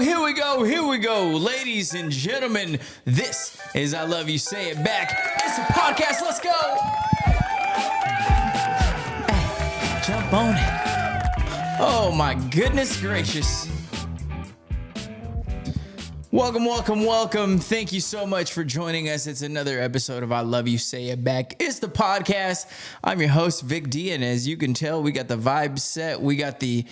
Here we go. Ladies and gentlemen, this is I Love You, Say It Back. It's a podcast. Let's go. Hey, jump on it. Oh, my goodness gracious. Welcome. Thank you so much for joining us. It's another episode of I Love You, Say It Back. It's the podcast. I'm your host, Vic D, and as you can tell, we got the vibe set. We got the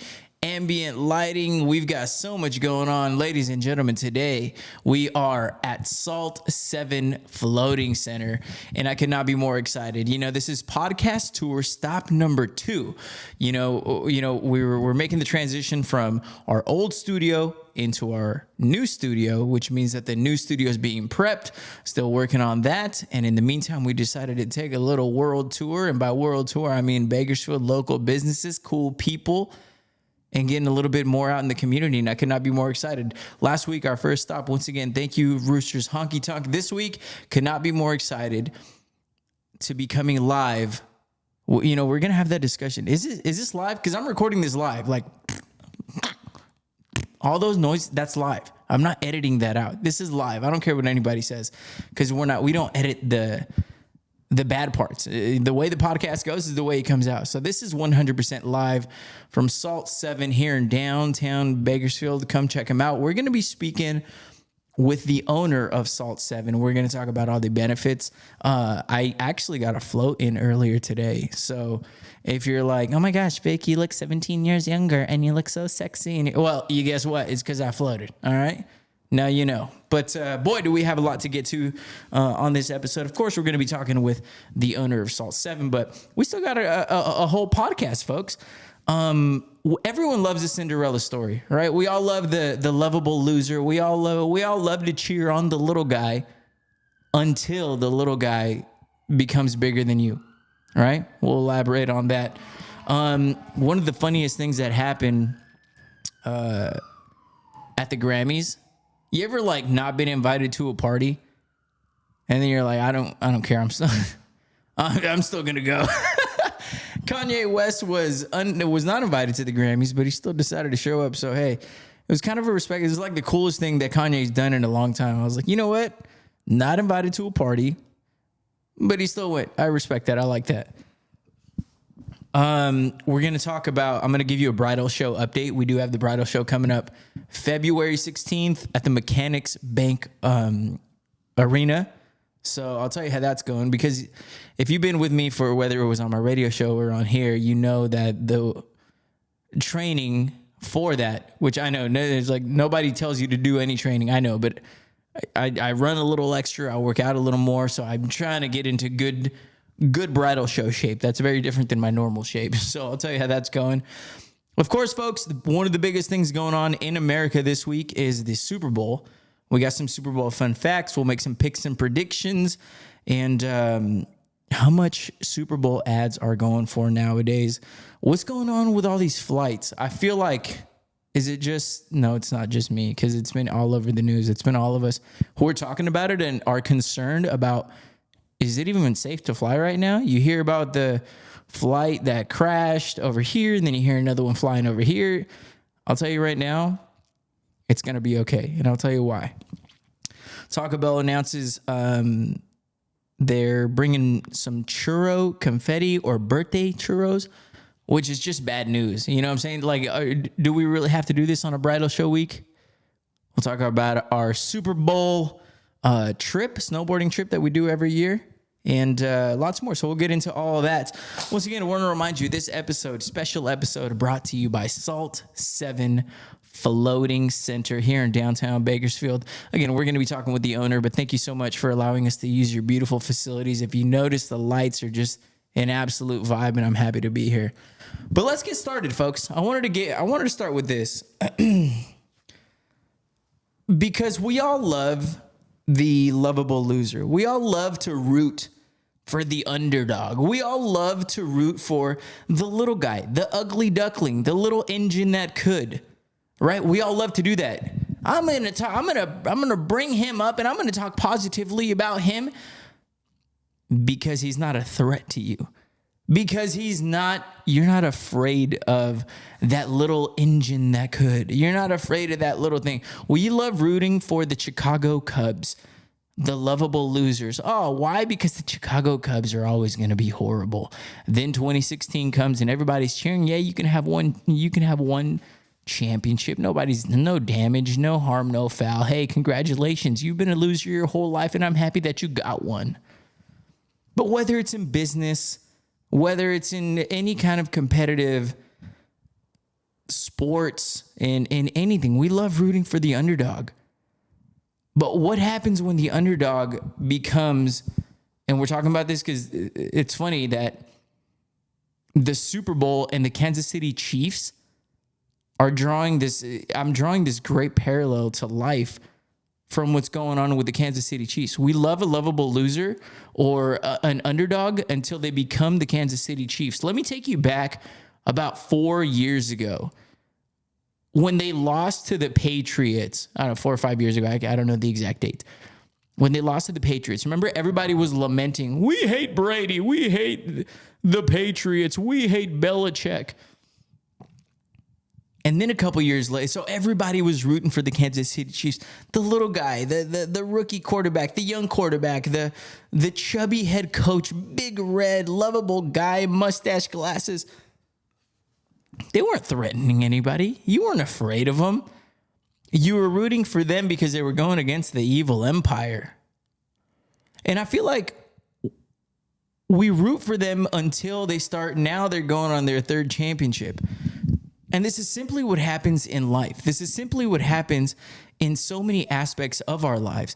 ambient lighting. We've got so much going on. Ladies and gentlemen, today we are at Salt7 Floating Center, and I could not be more excited. You know, this is podcast tour stop number 2. We're making the transition from our old studio into our new studio, which means that the new studio is being prepped, still working on that. And in the meantime, we decided to take a little world tour. And by world tour, I mean Bakersfield, local businesses, cool people, and getting a little bit more out in the community. And I could not be more excited. Last week, our first stop, once again, thank you, Roosters Honky Tonk. This week, could not be more excited to be coming live. You know, we're going to have that discussion. Is this live? Because I'm recording this live. Like, all those noise, that's live. I'm not editing that out. This is live. I don't care what anybody says, because we don't edit the bad parts. The way the podcast goes is the way it comes out. So this is 100% live from Salt7 here in downtown Bakersfield. Come check them out. We're going to be speaking with the owner of Salt7. We're going to talk about all the benefits. I actually got a float in earlier today. So if you're like, oh my gosh, Vic, you look 17 years younger and you look so sexy. Well, you guess what? It's because I floated. All right. Now you know. But boy, do we have a lot to get to on this episode. Of course, we're going to be talking with the owner of Salt7, but we still got a whole podcast, folks. Everyone loves a Cinderella story, right? We all love the lovable loser. We all love to cheer on the little guy until the little guy becomes bigger than you, right? We'll elaborate on that. One of the funniest things that happened at the Grammys. You ever like not been invited to a party, and then you're like, I don't care. I'm still gonna go. Kanye West was not invited to the Grammys, but he still decided to show up. So hey, it was kind of a respect. It was like the coolest thing that Kanye's done in a long time. I was like, you know what? Not invited to a party, but he still went. I respect that. I like that. We're going to talk about, I'm going to give you a Bridal Show update. We do have the Bridal Show coming up February 16th at the Mechanics Bank Arena. So I'll tell you how that's going, because if you've been with me for whether it was on my radio show or on here, you know that the training for that, which I know it's like nobody tells you to do any training. I know, but I run a little extra. I work out a little more. So I'm trying to get into good bridal show shape. That's very different than my normal shape. So I'll tell you how that's going. Of course, folks, one of the biggest things going on in America this week is the Super Bowl. We got some Super Bowl fun facts. We'll make some picks and predictions, and how much Super Bowl ads are going for nowadays. What's going on with all these flights? I feel like, no, it's not just me, because it's been all over the news. It's been all of us who are talking about it and are concerned about, is it even safe to fly right now? You hear about the flight that crashed over here, and then you hear another one flying over here. I'll tell you right now, it's going to be okay, and I'll tell you why. Taco Bell announces they're bringing some churro confetti or birthday churros, which is just bad news. You know what I'm saying? Like, do we really have to do this on a bridal show week? We'll talk about our Super Bowl snowboarding trip that we do every year, and lots more. So we'll get into all of that. Once again, I want to remind you, this special episode brought to you by Salt7 Floating Center here in downtown Bakersfield. Again, we're going to be talking with the owner, but thank you so much for allowing us to use your beautiful facilities. If you notice, the lights are just an absolute vibe, and I'm happy to be here. But let's get started, folks. I wanted to start with this because we all love the lovable loser. We all love to root for the underdog. We all love to root for the little guy, the ugly duckling, the little engine that could, right? We all love to do that. I'm going to bring him up, and I'm going to talk positively about him because he's not a threat to you. Because you're not afraid of that little engine that could. You're not afraid of that little thing. We love rooting for the Chicago Cubs, the lovable losers. Oh, why? Because the Chicago Cubs are always going to be horrible. Then 2016 comes and everybody's cheering. Yeah, you can have one championship. No damage, no harm, no foul. Hey, congratulations. You've been a loser your whole life, and I'm happy that you got one. But whether it's in business, whether it's in any kind of competitive sports, in anything, we love rooting for the underdog. But what happens when the underdog becomes, and we're talking about this because it's funny that the Super Bowl and the Kansas City Chiefs are drawing this, I'm drawing this great parallel to life from what's going on with the Kansas City Chiefs. We love a lovable loser or an underdog until they become the Kansas City Chiefs. Let me take you back about 4 years ago when they lost to the Patriots. I don't know, 4 or 5 years ago. I don't know the exact date. When they lost to the Patriots, remember everybody was lamenting, we hate Brady, we hate the Patriots, we hate Belichick. And then a couple years later, so everybody was rooting for the Kansas City Chiefs. The little guy, the rookie quarterback, the young quarterback, the chubby head coach, big red, lovable guy, mustache, glasses. They weren't threatening anybody. You weren't afraid of them. You were rooting for them because they were going against the evil empire. And I feel like we root for them until now they're going on their third championship. And this is simply what happens in life. This is simply what happens in so many aspects of our lives.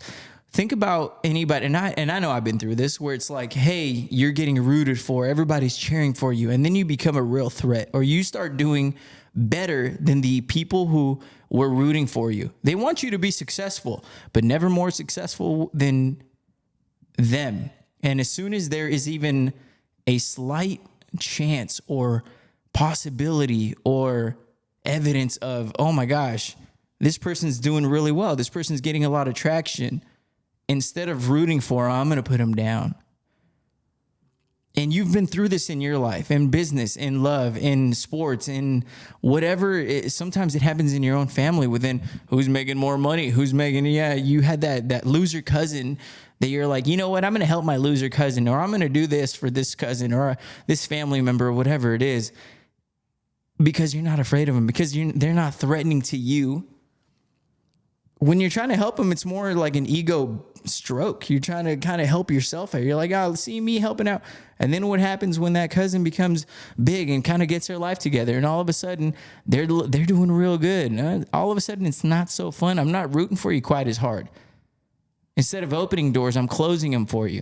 Think about anybody, and I know I've been through this, where it's like, hey, you're getting rooted for, everybody's cheering for you, and then you become a real threat, or you start doing better than the people who were rooting for you. They want you to be successful, but never more successful than them. And as soon as there is even a slight chance or possibility or evidence of, oh my gosh, this person's doing really well, this person's getting a lot of traction, instead of rooting for them, I'm going to put them down. And you've been through this in your life, in business, in love, in sports, in whatever. Sometimes it happens in your own family within who's making more money, you had that loser cousin that you're like, you know what, I'm going to help my loser cousin, or I'm going to do this for this cousin or this family member, or whatever it is. Because you're not afraid of them, because they're not threatening to you. When you're trying to help them, it's more like an ego stroke. You're trying to kind of help yourself out. You're like, oh, see me helping out. And then what happens when that cousin becomes big and kind of gets their life together, and all of a sudden they're doing real good. And all of a sudden it's not so fun. I'm not rooting for you quite as hard. Instead of opening doors, I'm closing them for you.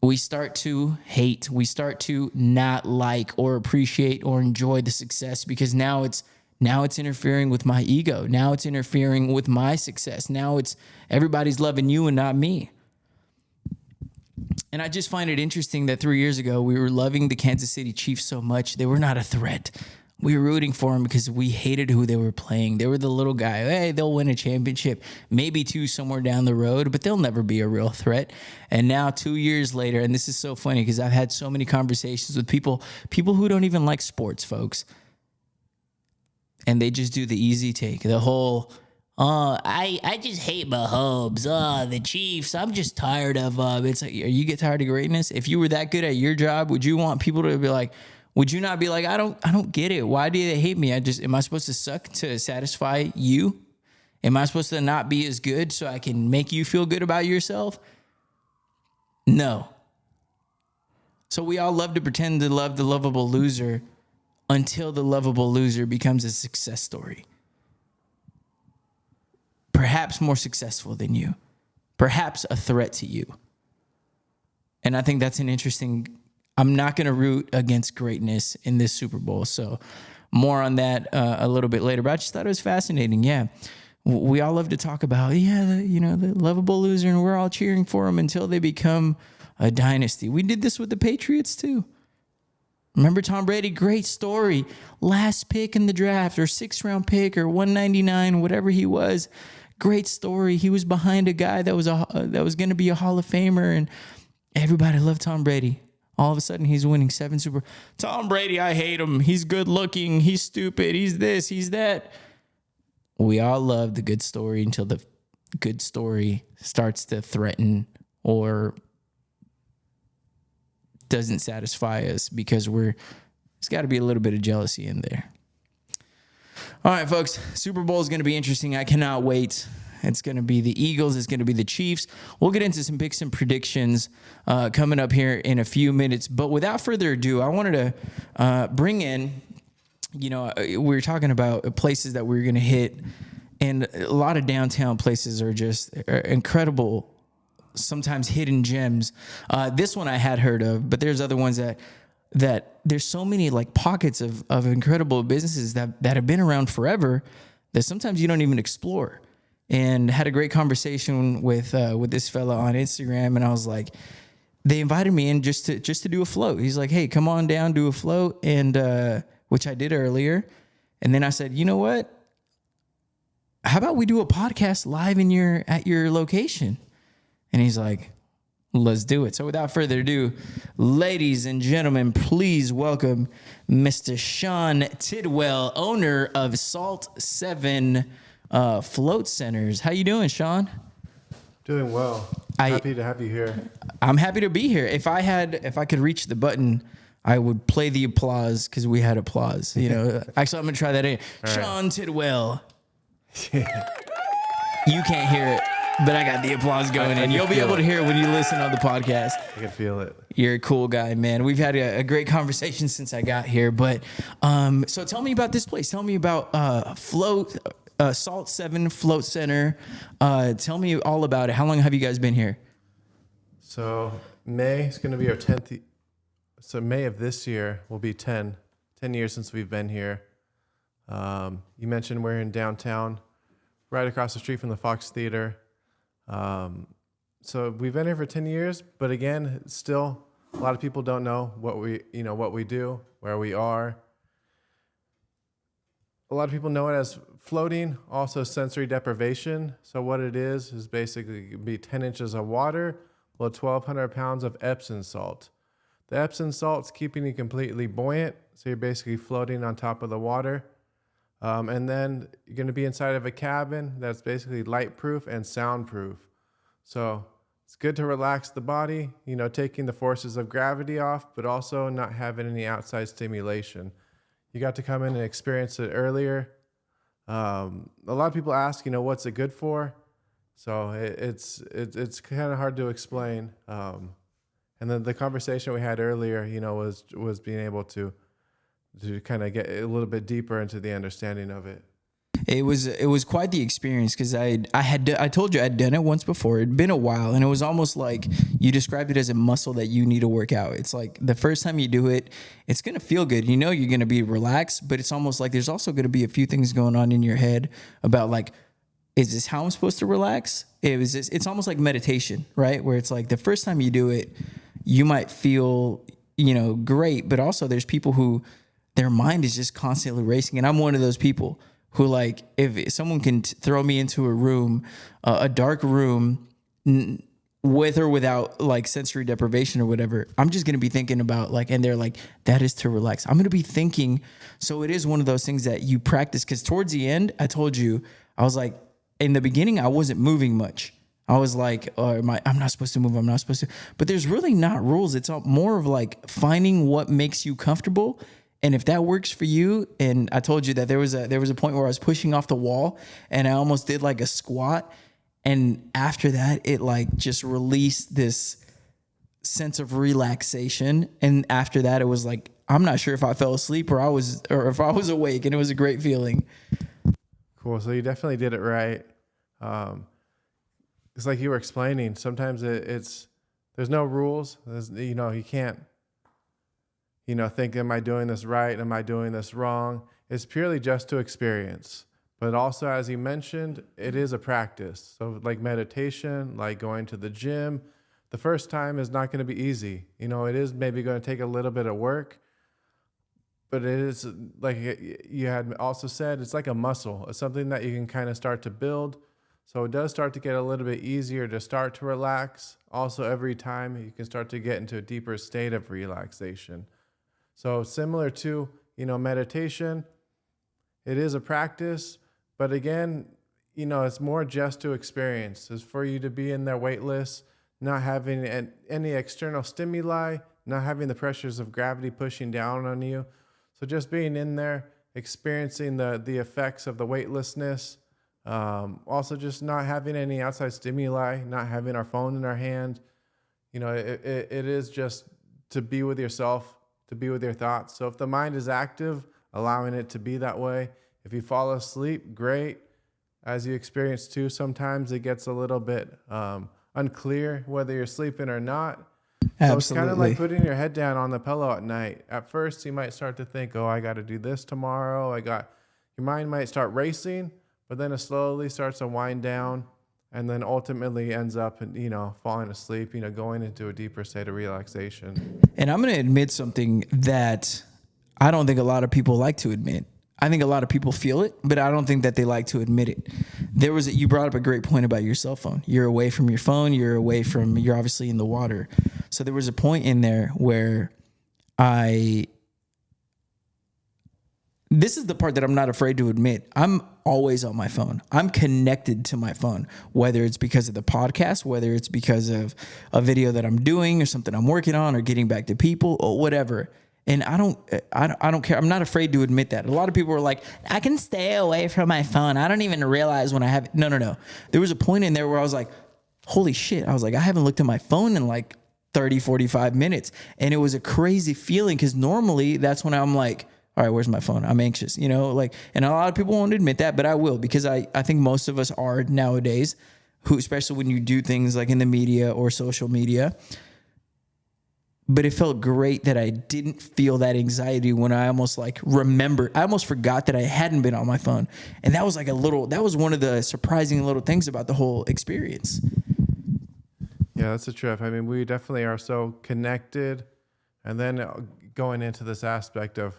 We start to hate. We start to not like or appreciate or enjoy the success, because now it's interfering with my ego. Now it's interfering with my success. Now it's everybody's loving you and not me. And I just find it interesting that 3 years ago, we were loving the Kansas City Chiefs so much. They were not a threat. We were rooting for them because we hated who they were playing. They were the little guy. Hey, they'll win a championship, maybe two somewhere down the road, but they'll never be a real threat. And now 2 years later, and this is so funny because I've had so many conversations with people who don't even like sports, folks. And they just do the easy take, the whole, I just hate Mahomes. The Chiefs, I'm just tired of it's like, you get tired of greatness? If you were that good at your job, would you want people to be like, would you not be like, I don't get it. Why do they hate me? Am I supposed to suck to satisfy you? Am I supposed to not be as good so I can make you feel good about yourself? No. So we all love to pretend to love the lovable loser until the lovable loser becomes a success story. Perhaps more successful than you. Perhaps a threat to you. And I think that's an interesting. I'm not going to root against greatness in this Super Bowl. So more on that a little bit later. But I just thought it was fascinating. Yeah. We all love to talk about, the lovable loser, and we're all cheering for them until they become a dynasty. We did this with the Patriots too. Remember Tom Brady? Great story. Last pick in the draft, or 6th round pick, or 199, whatever he was. Great story. He was behind a guy that was going to be a Hall of Famer, and everybody loved Tom Brady. All of a sudden, he's winning 7 Super. Tom Brady, I hate him. He's good looking. He's stupid. He's this. He's that. We all love the good story until the good story starts to threaten or doesn't satisfy us because there's got to be a little bit of jealousy in there. All right, folks, Super Bowl is going to be interesting. I cannot wait. It's going to be the Eagles. It's going to be the Chiefs. We'll get into some picks and predictions coming up here in a few minutes. But without further ado, I wanted to bring in, we were talking about places that we were going to hit. And a lot of downtown places are just incredible, sometimes hidden gems. This one I had heard of, but there's other ones that there's so many like pockets of incredible businesses that have been around forever that sometimes you don't even explore. And had a great conversation with this fella on Instagram, and I was like, they invited me in just to do a float. He's like, hey, come on down, do a float, and which I did earlier. And then I said, you know what? How about we do a podcast live at your location? And he's like, let's do it. So without further ado, ladies and gentlemen, please welcome Mr. Shaun Tidwell, owner of Salt7 Float Centers. How you doing, Shaun? Doing well. Happy to have you here. I'm happy to be here. If I could reach the button, I would play the applause because we had applause. Actually, I'm gonna try that again. Shaun Tidwell. You can't hear it, but I got the applause going, and you'll be able to hear it when you listen on the podcast. I can feel it. You're a cool guy, man. We've had a great conversation since I got here, but so tell me about this place. Tell me about Salt7 Float Center. Tell me all about it. How long have you guys been here? So May is going to be our 10th. So May of this year will be 10 years since we've been here. You mentioned we're in downtown, right across the street from the Fox Theater. So we've been here for 10 years, but again, still a lot of people don't know what we do, where we are. A lot of people know it as floating, also sensory deprivation. So what it is basically be 10 inches of water with 1,200 pounds of Epsom salt. The Epsom salt's keeping you completely buoyant, so you're basically floating on top of the water. And then you're going to be inside of a cabin that's basically light-proof and soundproof. So it's good to relax the body, taking the forces of gravity off, but also not having any outside stimulation. You got to come in and experience it earlier. A lot of people ask, what's it good for? So it's kind of hard to explain. And then the conversation we had earlier, was being able to kind of get a little bit deeper into the understanding of it. It was quite the experience because I told you I'd done it once before. It'd been a while, and it was almost like you described it as a muscle that you need to work out. It's like the first time you do it, it's gonna feel good. You're gonna be relaxed, but it's almost like there's also gonna be a few things going on in your head about like, is this how I'm supposed to relax? It's almost like meditation, right? Where it's like the first time you do it, you might feel great, but also there's people who their mind is just constantly racing, and I'm one of those people who, like, if someone can throw me into a room, a dark room, with or without like sensory deprivation or whatever, I'm just going to be thinking about like, and they're like, that is to relax. I'm going to be thinking. So it is one of those things that you practice. Cause towards the end, I told you, I was like, in the beginning, I wasn't moving much. I was like, I'm not supposed to move. I'm not supposed to, but there's really not rules. It's all more of like finding what makes you comfortable. And if that works for you, and I told you that there was a point where I was pushing off the wall and I almost did like a squat. And after that, it like just released this sense of relaxation. And after that, it was like, I'm not sure if I fell asleep or if I was awake, and it was a great feeling. Cool. So you definitely did it right. It's like you were explaining, sometimes there's no rules. You can't, think, am I doing this right? Am I doing this wrong? It's purely just to experience. But also, as you mentioned, it is a practice. So like meditation, like going to the gym, the first time is not going to be easy. It is maybe going to take a little bit of work, but it is, like you had also said, it's like a muscle. It's something that you can kind of start to build. So it does start to get a little bit easier to start to relax. Also, every time you can start to get into a deeper state of relaxation. So similar to, meditation, it is a practice, but again, it's more just to experience. It's for you to be in there weightless, not having any external stimuli, not having the pressures of gravity pushing down on you. So just being in there, experiencing the effects of the weightlessness. Also just not having any outside stimuli, not having our phone in our hand. It is just to be with yourself, to be with your thoughts. So if the mind is active, allowing it to be that way. If you fall asleep, great. As you experience too, sometimes it gets a little bit unclear whether you're sleeping or not. Absolutely. So it's kind of like putting your head down on the pillow at night. At first, you might start to think, oh, I got to do this tomorrow. Your mind might start racing, but then it slowly starts to wind down and then ultimately ends up, falling asleep, going into a deeper state of relaxation. And I'm going to admit something that I don't think a lot of people like to admit. I think a lot of people feel it, but I don't think that they like to admit it. You brought up a great point about your cell phone. You're away from your phone. You're obviously in the water. So there was a point in there where this is the part that I'm not afraid to admit. I'm always on my phone. I'm connected to my phone, whether it's because of the podcast, whether it's because of a video that I'm doing or something I'm working on or getting back to people or whatever. And I don't care. I'm not afraid to admit that. A lot of people are like, I can stay away from my phone. I don't even realize when I have it. No. There was a point in there where I was like, holy shit. I was like, I haven't looked at my phone in like 30, 45 minutes. And it was a crazy feeling because normally that's when I'm like, all right, where's my phone? I'm anxious, and a lot of people won't admit that, but I will, because I think most of us are nowadays, especially when you do things like in the media or social media. But it felt great that I didn't feel that anxiety when I almost I almost forgot that I hadn't been on my phone. And that was that was one of the surprising little things about the whole experience. Yeah, that's a trip. I mean, we definitely are so connected. And then going into this aspect of,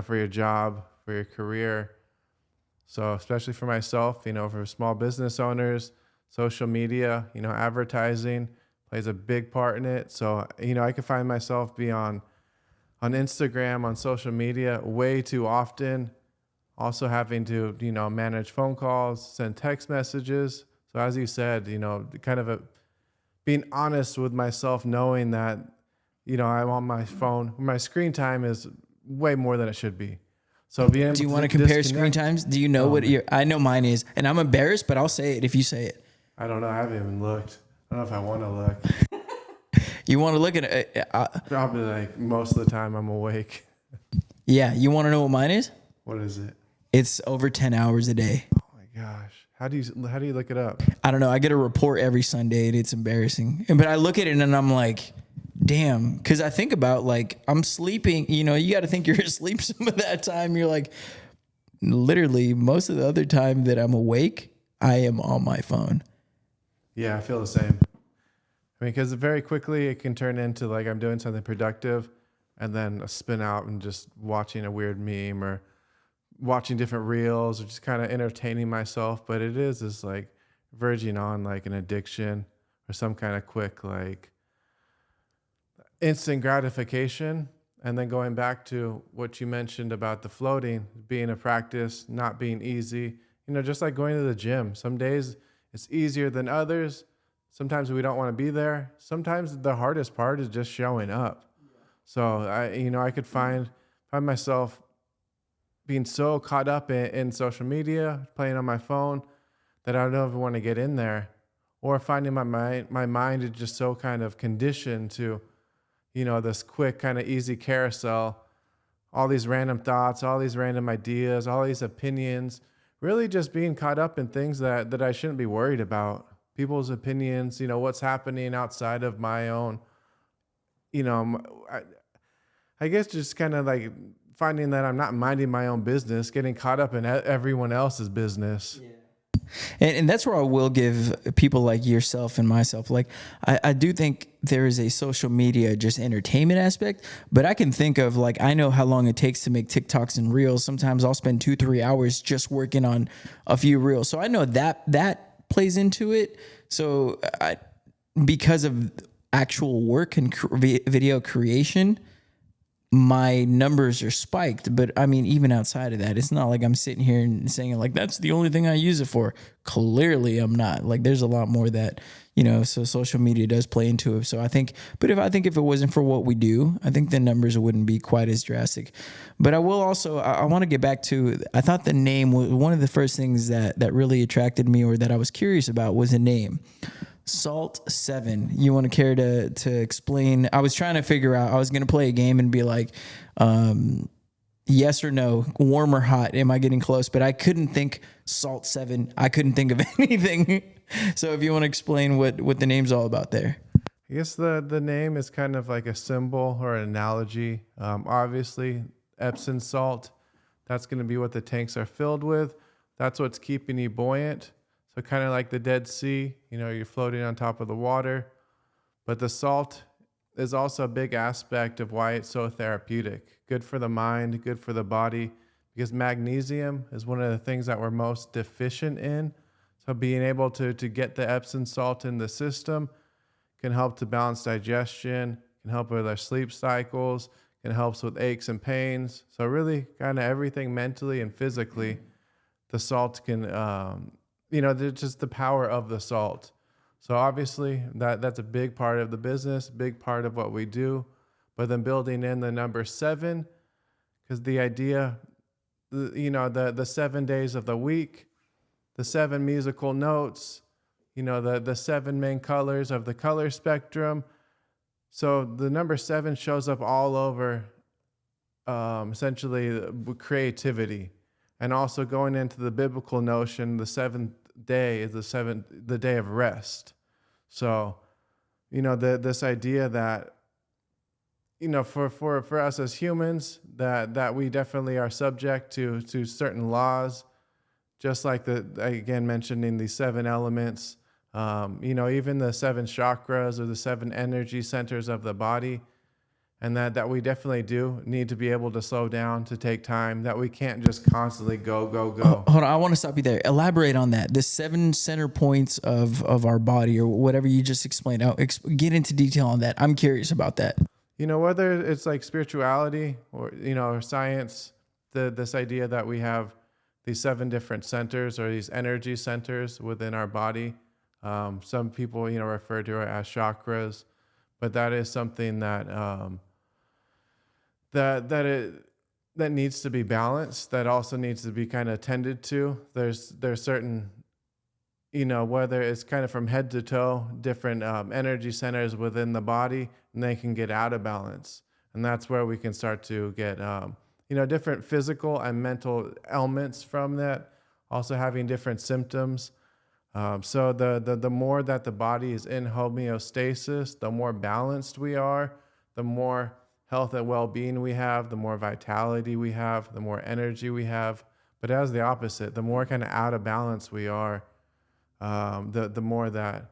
for your job, for your career. So especially for myself, for small business owners, social media, advertising plays a big part in it. So, I could find myself be on Instagram, on social media way too often. Also having to, manage phone calls, send text messages. So as you said, kind of being honest with myself, knowing that, I'm on my phone. My screen time is way more than it should be. So being able do you want to compare screen times? Do you know what I know mine is, and I'm embarrassed, but I'll say it if you say it. I don't know. I haven't even looked. I don't know if I want to look. You want to look at it? Probably like most of the time I'm awake. Yeah. You want to know what mine is? What is it? It's over 10 hours a day. Oh my gosh. How do you look it up? I don't know. I get a report every Sunday and it's embarrassing. But I look at it and I'm like, damn. Because I think about I'm sleeping. You got to think you're asleep some of that time. You're like, literally most of the other time that I'm awake, I am on my phone. Yeah, I feel the same. I mean, because very quickly it can turn into I'm doing something productive and then a spin out and just watching a weird meme or watching different reels or just kind of entertaining myself. But it is verging on an addiction or some kind of quick instant gratification. And then going back to what you mentioned about the floating being a practice, not being easy, just like going to the gym. Some days it's easier than others. Sometimes we don't want to be there. Sometimes the hardest part is just showing up. So I could find myself being so caught up in social media, playing on my phone, that I don't even want to get in there, or finding my mind is just so kind of conditioned to, this quick kind of easy carousel, all these random thoughts, all these random ideas, all these opinions, really just being caught up in things that I shouldn't be worried about. People's opinions, what's happening outside of my own, I guess just kind of finding that I'm not minding my own business, getting caught up in everyone else's business. Yeah. And that's where I will give people like yourself and myself. I do think there is a social media, just entertainment aspect, but I can think of I know how long it takes to make TikToks and reels. Sometimes I'll spend 2-3 hours just working on a few reels. So I know that plays into it. So because of actual work and video creation, my numbers are spiked. But I mean, even outside of that, it's not like I'm sitting here and saying like, that's the only thing I use it for. Clearly I'm not. Like, there's a lot more that, so social media does play into it. So I think if it wasn't for what we do, I think the numbers wouldn't be quite as drastic. But I will also, I want to get back to, I thought the name was one of the first things that really attracted me, or that I was curious about, was the name. Salt7. You want to care to explain? I was trying to figure out, I was going to play a game and be like, yes or no, warm or hot. Am I getting close? But I couldn't think Salt7. I couldn't think of anything. So if you want to explain what the name's all about there. I guess the name is kind of like a symbol or an analogy. Obviously, Epsom salt, that's going to be what the tanks are filled with. That's what's keeping you buoyant. So kind of like the Dead Sea, you're floating on top of the water. But the salt is also a big aspect of why it's so therapeutic. Good for the mind, good for the body, because magnesium is one of the things that we're most deficient in. So being able to get the Epsom salt in the system can help to balance digestion, can help with our sleep cycles, can help with aches and pains. So really kind of everything mentally and physically, the salt can, there's just the power of the salt. So obviously that's a big part of the business, big part of what we do. But then building in the number 7, because the idea, the 7 days of the week, the 7 musical notes, the 7 main colors of the color spectrum. So the number 7 shows up all over, essentially creativity. And also going into the biblical notion, the 7th day is the day of rest. So, this idea that, for us as humans, that we definitely are subject to certain laws, just like again, mentioning the 7 elements, even the 7 chakras or the 7 energy centers of the body. And that we definitely do need to be able to slow down, to take time, that we can't just constantly go. Hold on, I want to stop you there. Elaborate on that. The 7 center points of our body, or whatever you just explained. Get into detail on that. I'm curious about that. Whether it's like spirituality or, or science, this idea that we have these 7 different centers, or these energy centers within our body. Some people, refer to it as chakras, but that is something that that needs to be balanced, that also needs to be kind of tended to. There's certain, whether it's kind of from head to toe, different energy centers within the body, and they can get out of balance. And that's where we can start to get, different physical and mental ailments from that, also having different symptoms. So the more that the body is in homeostasis, the more balanced we are, the more health and well-being we have, the more vitality we have, the more energy we have. But as the opposite, the more kind of out of balance we are, the more that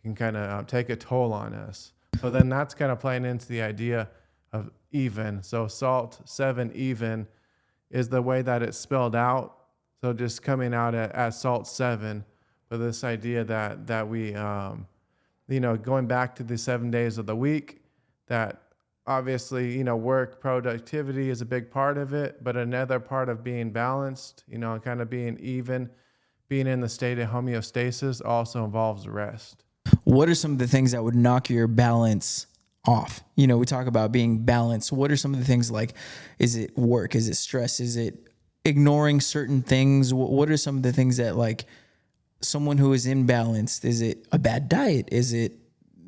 can kind of take a toll on us. So then that's kind of playing into the idea of even. So Salt7Even is the way that it's spelled out. So just coming out as Salt7, but this idea that we, going back to the 7 days of the week, that obviously, work productivity is a big part of it, but another part of being balanced, kind of being even, being in the state of homeostasis also involves rest. What are some of the things that would knock your balance off? We talk about being balanced. What are some of the things, like, is it work? Is it stress? Is it ignoring certain things? What are some of the things that, like, someone who is imbalanced, is it a bad diet?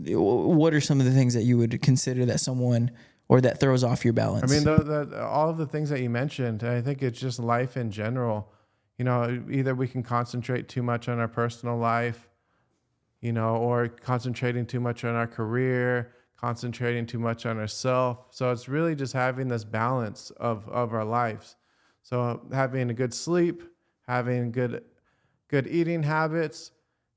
What are some of the things that you would consider that someone, or that throws off your balance? I mean, all of the things that you mentioned, I think it's just life in general. Either we can concentrate too much on our personal life, or concentrating too much on our career, concentrating too much on ourselves. So it's really just having this balance of our lives. So having a good sleep, having good eating habits,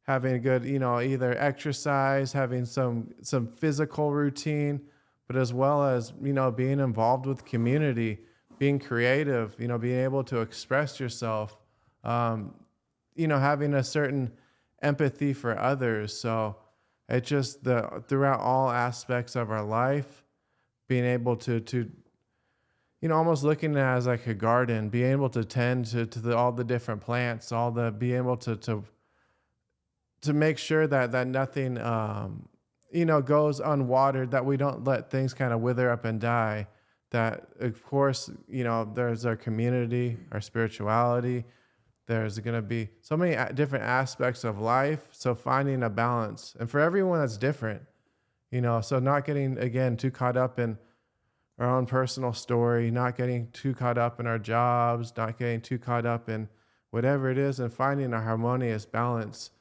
having a good, either exercise, having some physical routine, but as well as, being involved with community, being creative, being able to express yourself, having a certain empathy for others. So it's just throughout all aspects of our life, being able to almost looking at it as like a garden, being able to tend to all the different plants, be able to make sure that nothing, goes unwatered, that we don't let things kind of wither up and die. That, of course, there's our community, our spirituality. There's going to be so many different aspects of life. So finding a balance, and for everyone that's different, so not getting, again, too caught up in our own personal story, not getting too caught up in our jobs, not getting too caught up in whatever it is, and finding a harmonious balance.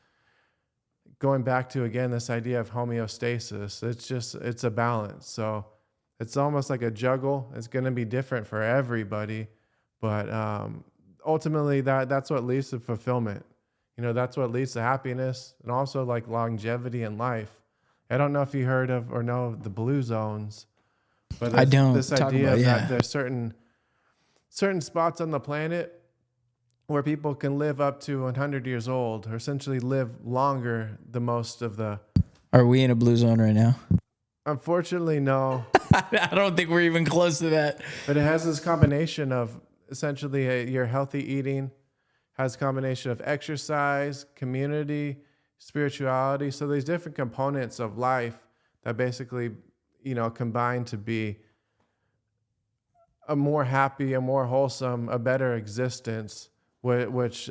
Going back to, again, this idea of homeostasis, it's a balance. So it's almost like a juggle. It's going to be different for everybody, but ultimately that's what leads to fulfillment. That's what leads to happiness, and also like longevity in life. I don't know if you heard of or know of the blue zones. But I don't. This idea that there's certain spots on the planet where people can live up to 100 years old, or essentially live longer than most of the. Are we in a blue zone right now? Unfortunately, no. I don't think we're even close to that. But it has this combination of essentially your healthy eating, has a combination of exercise, community, spirituality. So these different components of life that basically combine to be a more happy, a more wholesome, a better existence, which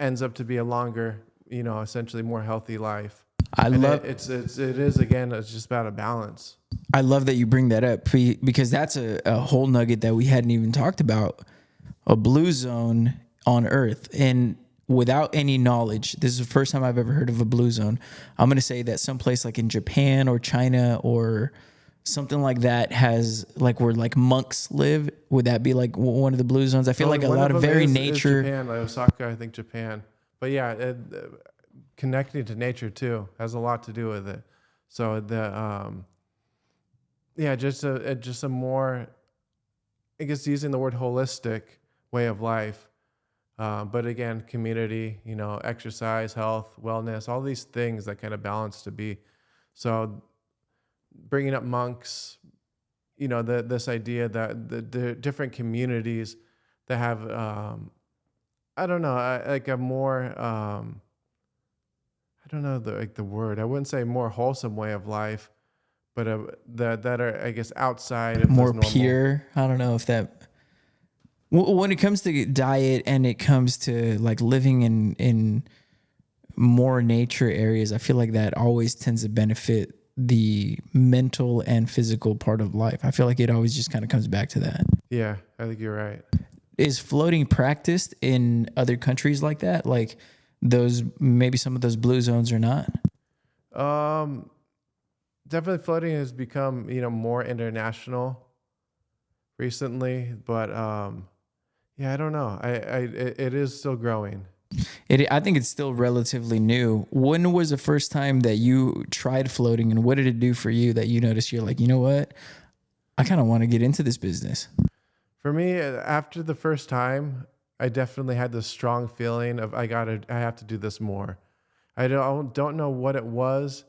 ends up to be a longer, essentially more healthy life. It is again, it's just about a balance. I love that you bring that up, because that's a whole nugget that we hadn't even talked about. A blue zone on Earth, and without any knowledge, this is the first time I've ever heard of a blue zone. I'm going to say that someplace like in Japan or China or something like that has, like, where like monks live. Would that be like one of the blue zones? I feel like a lot of very nature. Is Japan, like Osaka, I think Japan. But yeah, connecting to nature too has a lot to do with it. So just a more, I guess, using the word holistic way of life. But again, community, exercise, health, wellness, all these things that kind of balance to be. So bringing up monks, this idea that the different communities that have, I don't know, like a more, I don't know the word. I wouldn't say more wholesome way of life, but that are, I guess, outside of more pure. I don't know if that. When it comes to diet and it comes to like living in more nature areas, I feel like that always tends to benefit the mental and physical part of life. I feel like it always just kind of comes back to that. Yeah, I think you're right. Is floating practiced in other countries like that? Like those, maybe some of those blue zones or not? Definitely floating has become, more international recently, but yeah, I don't know. It is still growing. I think it's still relatively new. When was the first time that you tried floating, and what did it do for you that you noticed you're like, you know what? I kind of want to get into this business. For me, after the first time, I definitely had this strong feeling of I have to do this more. I don't know what it was,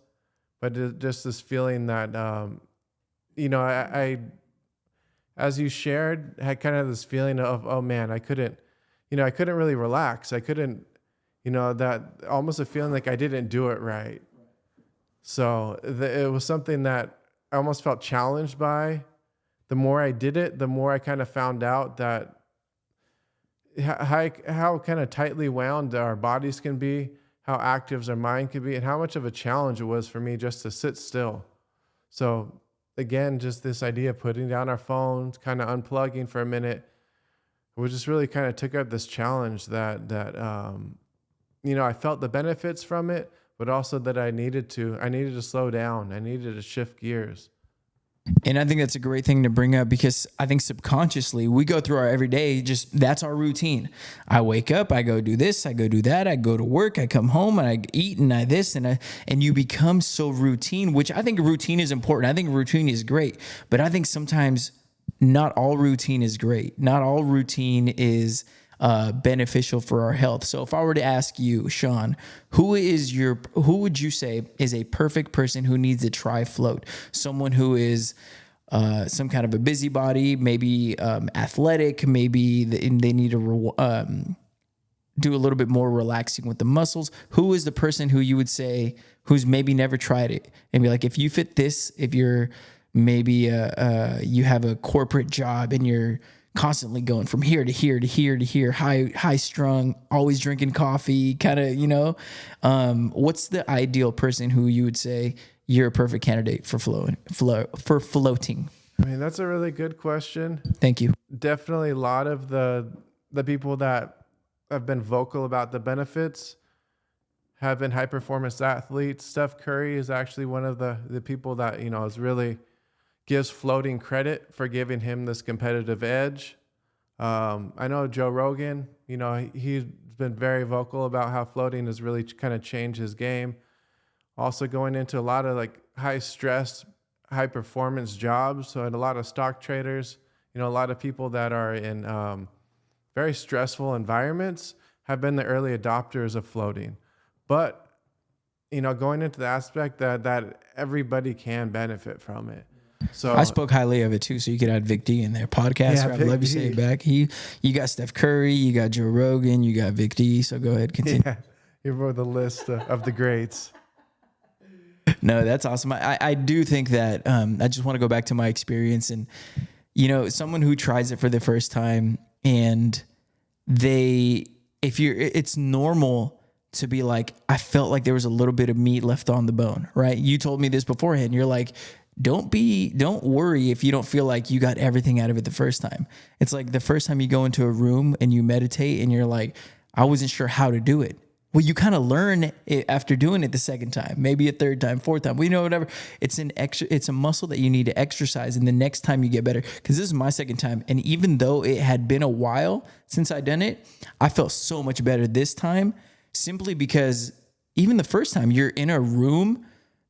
but just this feeling that, I as you shared, had kind of this feeling of, oh man, I couldn't really relax. I couldn't, that almost a feeling like I didn't do it right. So it was something that I almost felt challenged by. The more I did it, the more I kind of found out that how kind of tightly wound our bodies can be, how active our mind can be, and how much of a challenge it was for me just to sit still. So again, just this idea of putting down our phones, kind of unplugging for a minute, we just really kind of took up this challenge that I felt the benefits from it, but also that I needed to slow down. I needed to shift gears. And I think that's a great thing to bring up, because I think subconsciously we go through our everyday, that's our routine. I wake up, I go do this, I go do that, I go to work, I come home and I eat and I this and you become so routine, which I think routine is important. I think routine is great, but I think sometimes not all routine is great. Not all routine is beneficial for our health. So if I were to ask you, Shaun, who would you say is a perfect person who needs to try float? Someone who is some kind of a busybody, maybe athletic, maybe they need to do a little bit more relaxing with the muscles. Who is the person who you would say who's maybe never tried it and be like, if you fit this, if you're maybe you have a corporate job and you're constantly going from here to here to here to here, high strung, always drinking coffee, kind of, what's the ideal person who you would say you're a perfect candidate for floating? I mean, that's a really good question. Thank you. Definitely a lot of the people that have been vocal about the benefits have been high performance athletes. Steph Curry is actually one of the people that, is really gives floating credit for giving him this competitive edge. I know Joe Rogan, he's been very vocal about how floating has really kind of changed his game. Also going into a lot of like high stress, high performance jobs. So and a lot of stock traders, a lot of people that are in very stressful environments have been the early adopters of floating. But, going into the aspect that everybody can benefit from it. So I spoke highly of it too, so you could add Vic D in there. Podcaster, I'd love to say it back. You got Steph Curry, you got Joe Rogan, you got Vic D. So go ahead, continue. Yeah, you wrote the list of the greats. No, that's awesome. I do think that I just want to go back to my experience and, someone who tries it for the first time and it's normal to be like, I felt like there was a little bit of meat left on the bone, right? You told me this beforehand. You're like, don't worry if you don't feel like you got everything out of it the first time. It's like the first time you go into a room and you meditate and you're like, I wasn't sure how to do it. Well, you kind of learn it after doing it the second time, maybe a third time, fourth time. Whatever. It's a muscle that you need to exercise, and the next time you get better. Because this is my second time, and even though it had been a while since I'd done it, I felt so much better this time, simply because even the first time you're in a room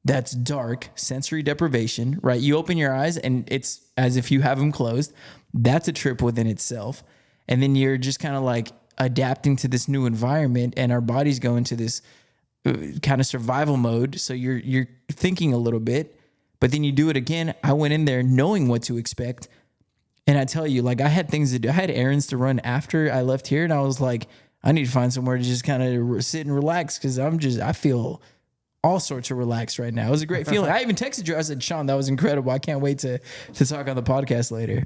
that's dark, sensory deprivation, right? You open your eyes and it's as if you have them closed. That's a trip within itself. And then you're just kind of like adapting to this new environment, and our bodies go into this kind of survival mode. So you're thinking a little bit, but then you do it again. I went in there knowing what to expect. And I tell you, like, I had things to do. I had errands to run after I left here. And I was like, I need to find somewhere to just kind of sit and relax. Cause I feel all sorts of relaxed right now. It was a great feeling. I even texted you. I said, Shaun, that was incredible. I can't wait to talk on the podcast later.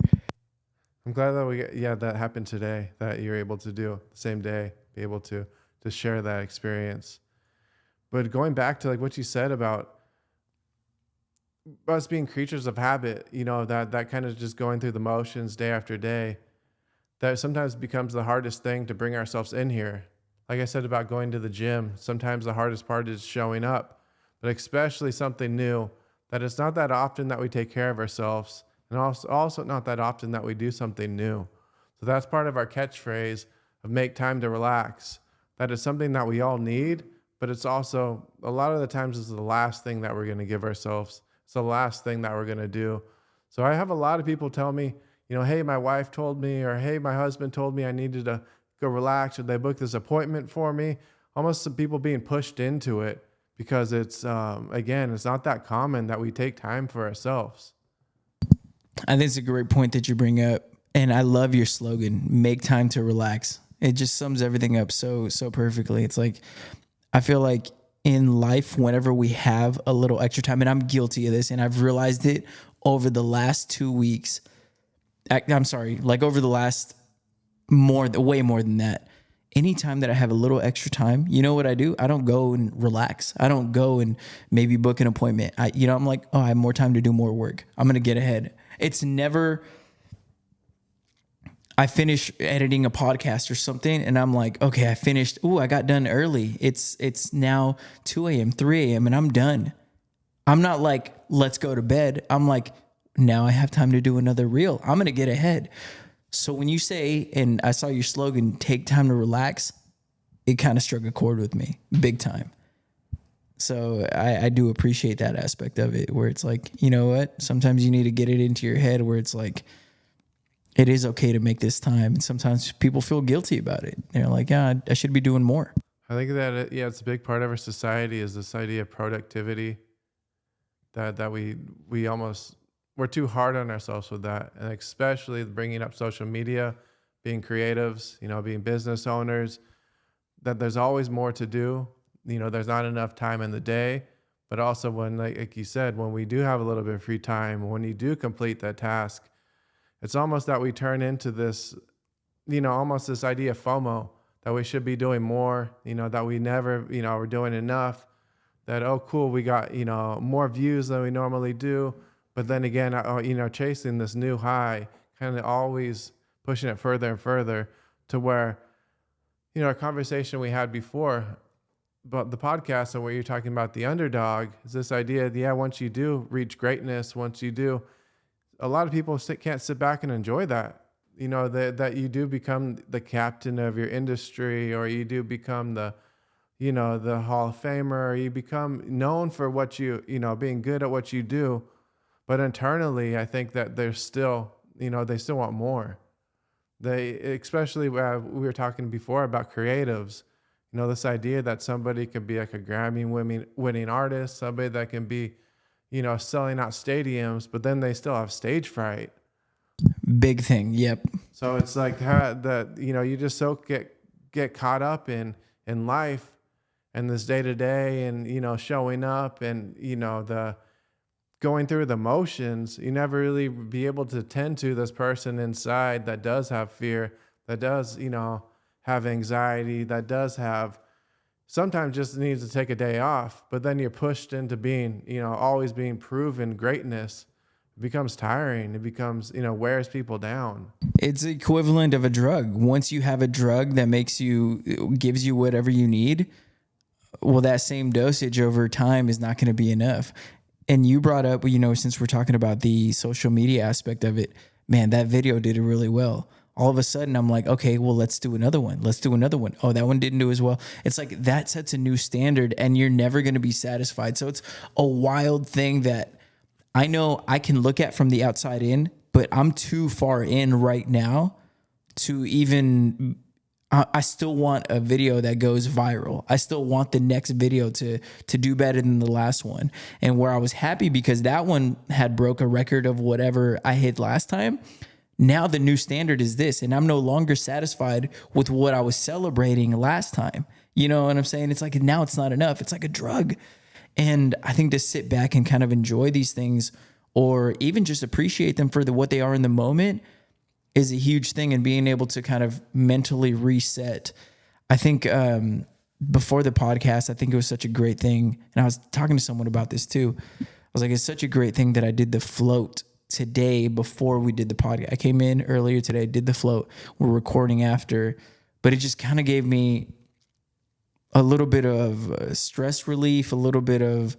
I'm glad that that happened today, that you're able to do the same day, be able to share that experience. But going back to like what you said about us being creatures of habit, that kind of just going through the motions day after day, that sometimes becomes the hardest thing to bring ourselves in here. Like I said about going to the gym, sometimes the hardest part is showing up, but especially something new, that it's not that often that we take care of ourselves, and also not that often that we do something new. So that's part of our catchphrase of make time to relax. That is something that we all need, but it's also a lot of the times is the last thing that we're going to give ourselves. It's the last thing that we're going to do. So I have a lot of people tell me, hey, my wife told me, or hey, my husband told me I needed to go relax, or they booked this appointment for me. Almost some people being pushed into it because it's, again, it's not that common that we take time for ourselves. I think it's a great point that you bring up. And I love your slogan, make time to relax. It just sums everything up so perfectly. It's like, I feel like in life, whenever we have a little extra time, and I'm guilty of this, and I've realized it over the last 2 weeks. I'm sorry, like over the last way more than that. Anytime that I have a little extra time, you know what I do? I don't go and relax. I don't go and maybe book an appointment. I'm like, oh, I have more time to do more work. I'm going to get ahead. It's never, I finish editing a podcast or something and I'm like, okay, I finished. Ooh, I got done early. It's now 2 a.m., 3 a.m. and I'm done. I'm not like, let's go to bed. I'm like, now I have time to do another reel. I'm going to get ahead. So when you say, and I saw your slogan, take time to relax, it kind of struck a chord with me big time. So I do appreciate that aspect of it where it's like, you know what? Sometimes you need to get it into your head where it's like, it is okay to make this time. And sometimes people feel guilty about it. They're like, yeah, I should be doing more. I think that it's a big part of our society is this idea of productivity. That we almost we're too hard on ourselves with that, and especially bringing up social media, being creatives, being business owners. That there's always more to do. There's not enough time in the day, but also when, like you said, when we do have a little bit of free time, when you do complete that task, it's almost that we turn into this, almost this idea of FOMO that we should be doing more. That we never, we're doing enough. That, oh, cool, we got, more views than we normally do. But then again, chasing this new high, kind of always pushing it further and further to where, a conversation we had before about the podcast and where you're talking about the underdog is this idea that, once you do reach greatness, once you do, a lot of people can't sit back and enjoy that. That you do become the captain of your industry, or you do become the Hall of Famer, or you become known for what being good at what you do. But internally, I think that there's still, they still want more. Especially we were talking before about creatives, this idea that somebody could be like a Grammy winning artist, somebody that can be, selling out stadiums, but then they still have stage fright. Big thing. Yep. So it's like that, you just so get caught up in life and this day to day and, showing up and, the going through the motions, you never really be able to tend to this person inside that does have fear, that does, have anxiety, that does have sometimes just needs to take a day off, but then you're pushed into being, always being proven greatness. It becomes tiring. It becomes, wears people down. It's equivalent of a drug. Once you have a drug that gives you whatever you need, well, that same dosage over time is not going to be enough. And you brought up, since we're talking about the social media aspect of it, man, that video did it really well. All of a sudden, I'm like, okay, well, let's do another one. Let's do another one. Oh, that one didn't do as well. It's like that sets a new standard and you're never going to be satisfied. So it's a wild thing that I know I can look at from the outside in, but I'm too far in right now to even... I still want a video that goes viral. I still want the next video to do better than the last one. And where I was happy because that one had broke a record of whatever I hit last time. Now the new standard is this, and I'm no longer satisfied with what I was celebrating last time. You know what I'm saying? It's like now it's not enough. It's like a drug. And I think to sit back and kind of enjoy these things or even just appreciate them for what they are in the moment is a huge thing, and being able to kind of mentally reset. I think before the podcast, I think it was such a great thing. And I was talking to someone about this too. I was like, it's such a great thing that I did the float today before we did the podcast. I came in earlier today, did the float. We're recording after, but it just kind of gave me a little bit of stress relief, a little bit of,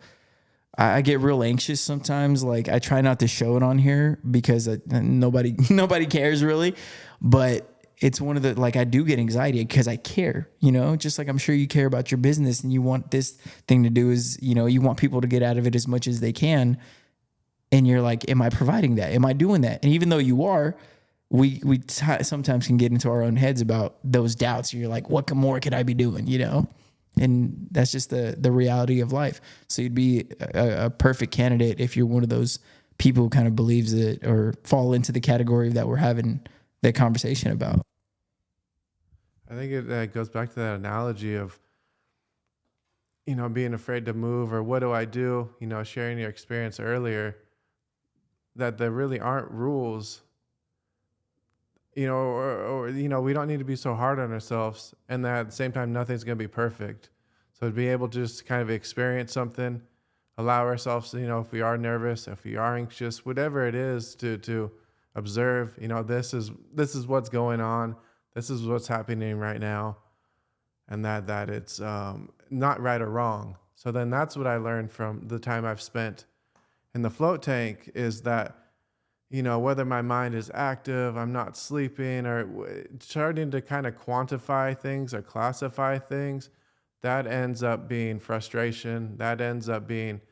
I get real anxious sometimes. Like I try not to show it on here because nobody cares really, but it's one of the, like I do get anxiety because I care, just like I'm sure you care about your business and you want this thing to do is, you want people to get out of it as much as they can. And you're like, am I providing that? Am I doing that? And even though you are, we sometimes can get into our own heads about those doubts. You're like, what more could I be doing? And that's just the reality of life. So you'd be a perfect candidate if you're one of those people who kind of believes it or fall into the category that we're having that conversation about. I think it goes back to that analogy of, being afraid to move or what do I do? Sharing your experience earlier, that there really aren't rules, or we don't need to be so hard on ourselves, and that at the same time, nothing's going to be perfect. So to be able to just kind of experience something, allow ourselves, if we are nervous, if we are anxious, whatever it is, to observe, this is what's going on. This is what's happening right now. And that it's not right or wrong. So then that's what I learned from the time I've spent in the float tank is that, whether my mind is active, I'm not sleeping, or starting to kind of quantify things or classify things, that ends up being frustration. That ends up being,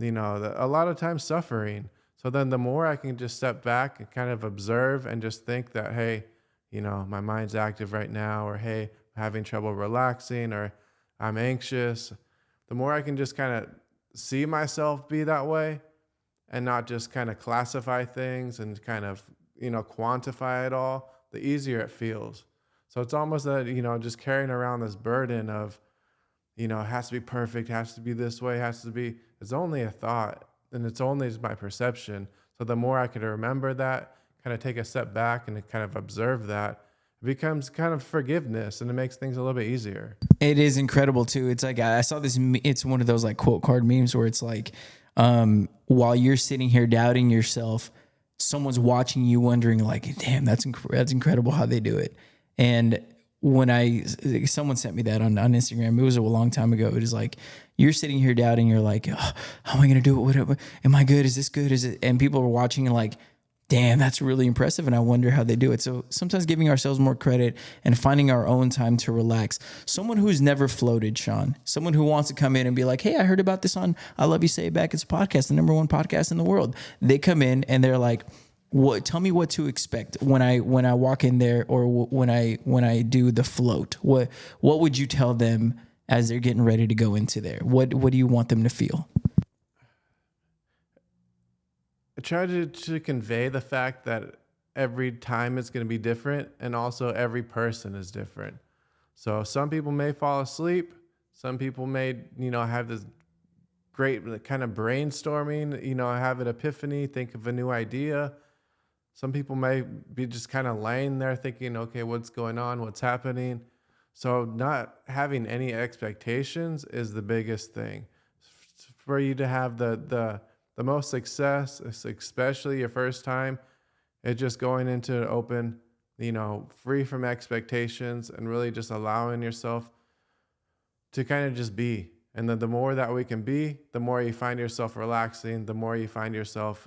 a lot of times suffering. So then the more I can just step back and kind of observe and just think that, hey, my mind's active right now, or hey, I'm having trouble relaxing, or I'm anxious, the more I can just kind of see myself be that way and not just kind of classify things and kind of, quantify it all, the easier it feels. So it's almost that, just carrying around this burden of, it has to be perfect, has to be this way, it's only a thought, and it's only my perception. So the more I can remember that, kind of take a step back and kind of observe that, it becomes kind of forgiveness, and it makes things a little bit easier. It is incredible too. It's like, I saw this, it's one of those like quote card memes where it's like, while you're sitting here doubting yourself, someone's watching you wondering like, damn, that's incredible how they do it. And when someone sent me that on Instagram, it was a long time ago. It was like, you're sitting here doubting, you're like, oh, how am I going to do it? What, am I good? Is this good? Is it? And people are watching and like, damn, that's really impressive. And I wonder how they do it. So sometimes giving ourselves more credit and finding our own time to relax. Someone who's never floated, Shaun, someone who wants to come in and be like, hey, I heard about this on I Love You Say It Back. It's a podcast, the #1 podcast in the world. They come in and they're like, tell me what to expect when I walk in there, or when I do the float. What would you tell them as they're getting ready to go into there? What do you want them to feel? I try to convey the fact that every time it's going to be different, and also every person is different. So some people may fall asleep. Some people may, have this great kind of brainstorming, have an epiphany, think of a new idea. Some people may be just kind of laying there thinking, okay, what's going on? What's happening? So not having any expectations is the biggest thing. For you to have the most success, especially your first time, it's just going into an open, free from expectations, and really just allowing yourself to kind of just be. And then the more that we can be, the more you find yourself relaxing, the more you find yourself,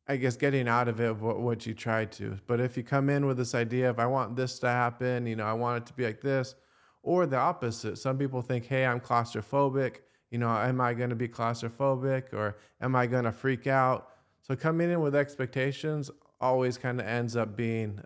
I guess, getting out of it what you try to. But if you come in with this idea of, I want this to happen, I want it to be like this, or the opposite. Some people think, hey, I'm claustrophobic. Am I going to be claustrophobic, or am I going to freak out? So coming in with expectations always kind of ends up being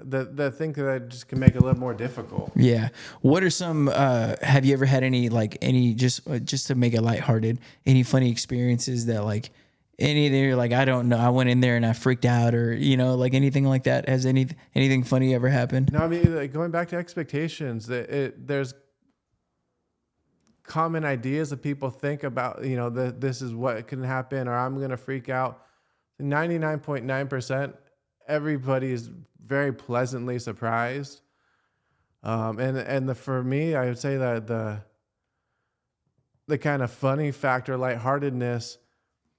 the thing that just can make it a little more difficult. Yeah. What are some, have you ever had any just to make it lighthearted, any funny experiences that like anything you're like, I don't know, I went in there and I freaked out, or, like anything like that? Has anything funny ever happened? No, I mean, like, going back to expectations, there's common ideas that people think about, that this is what can happen, or I'm going to freak out. 99.9%, everybody is very pleasantly surprised. For me, I would say that the kind of funny factor, lightheartedness,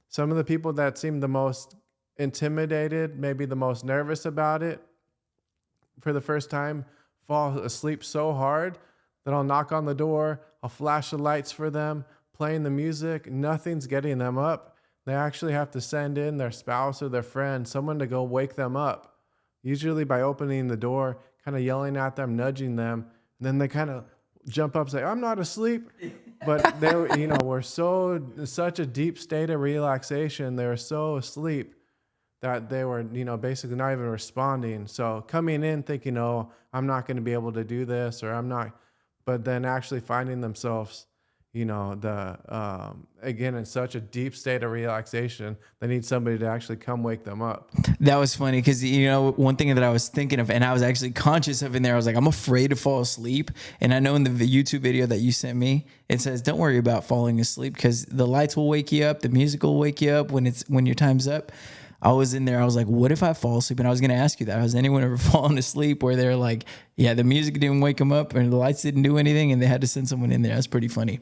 some of the people that seem the most intimidated, maybe the most nervous about it for the first time, fall asleep so hard that I'll knock on the door, I'll flash the lights for them, playing the music, nothing's getting them up. They actually have to send in their spouse or their friend, someone to go wake them up. Usually by opening the door, kind of yelling at them, nudging them, and then they kind of jump up and say, I'm not asleep. But they were such a deep state of relaxation. They were so asleep that they were, basically not even responding. So coming in thinking, oh, I'm not going to be able to do this, or I'm not, but then actually finding themselves, again, in such a deep state of relaxation, they need somebody to actually come wake them up. That was funny because, one thing that I was thinking of, and I was actually conscious of in there, I was like, I'm afraid to fall asleep. And I know in the YouTube video that you sent me, it says, don't worry about falling asleep because the lights will wake you up. The music will wake you up when your time's up. I was in there. I was like, what if I fall asleep? And I was going to ask you that. Has anyone ever fallen asleep where they're like, yeah, the music didn't wake them up and the lights didn't do anything and they had to send someone in there? That's pretty funny.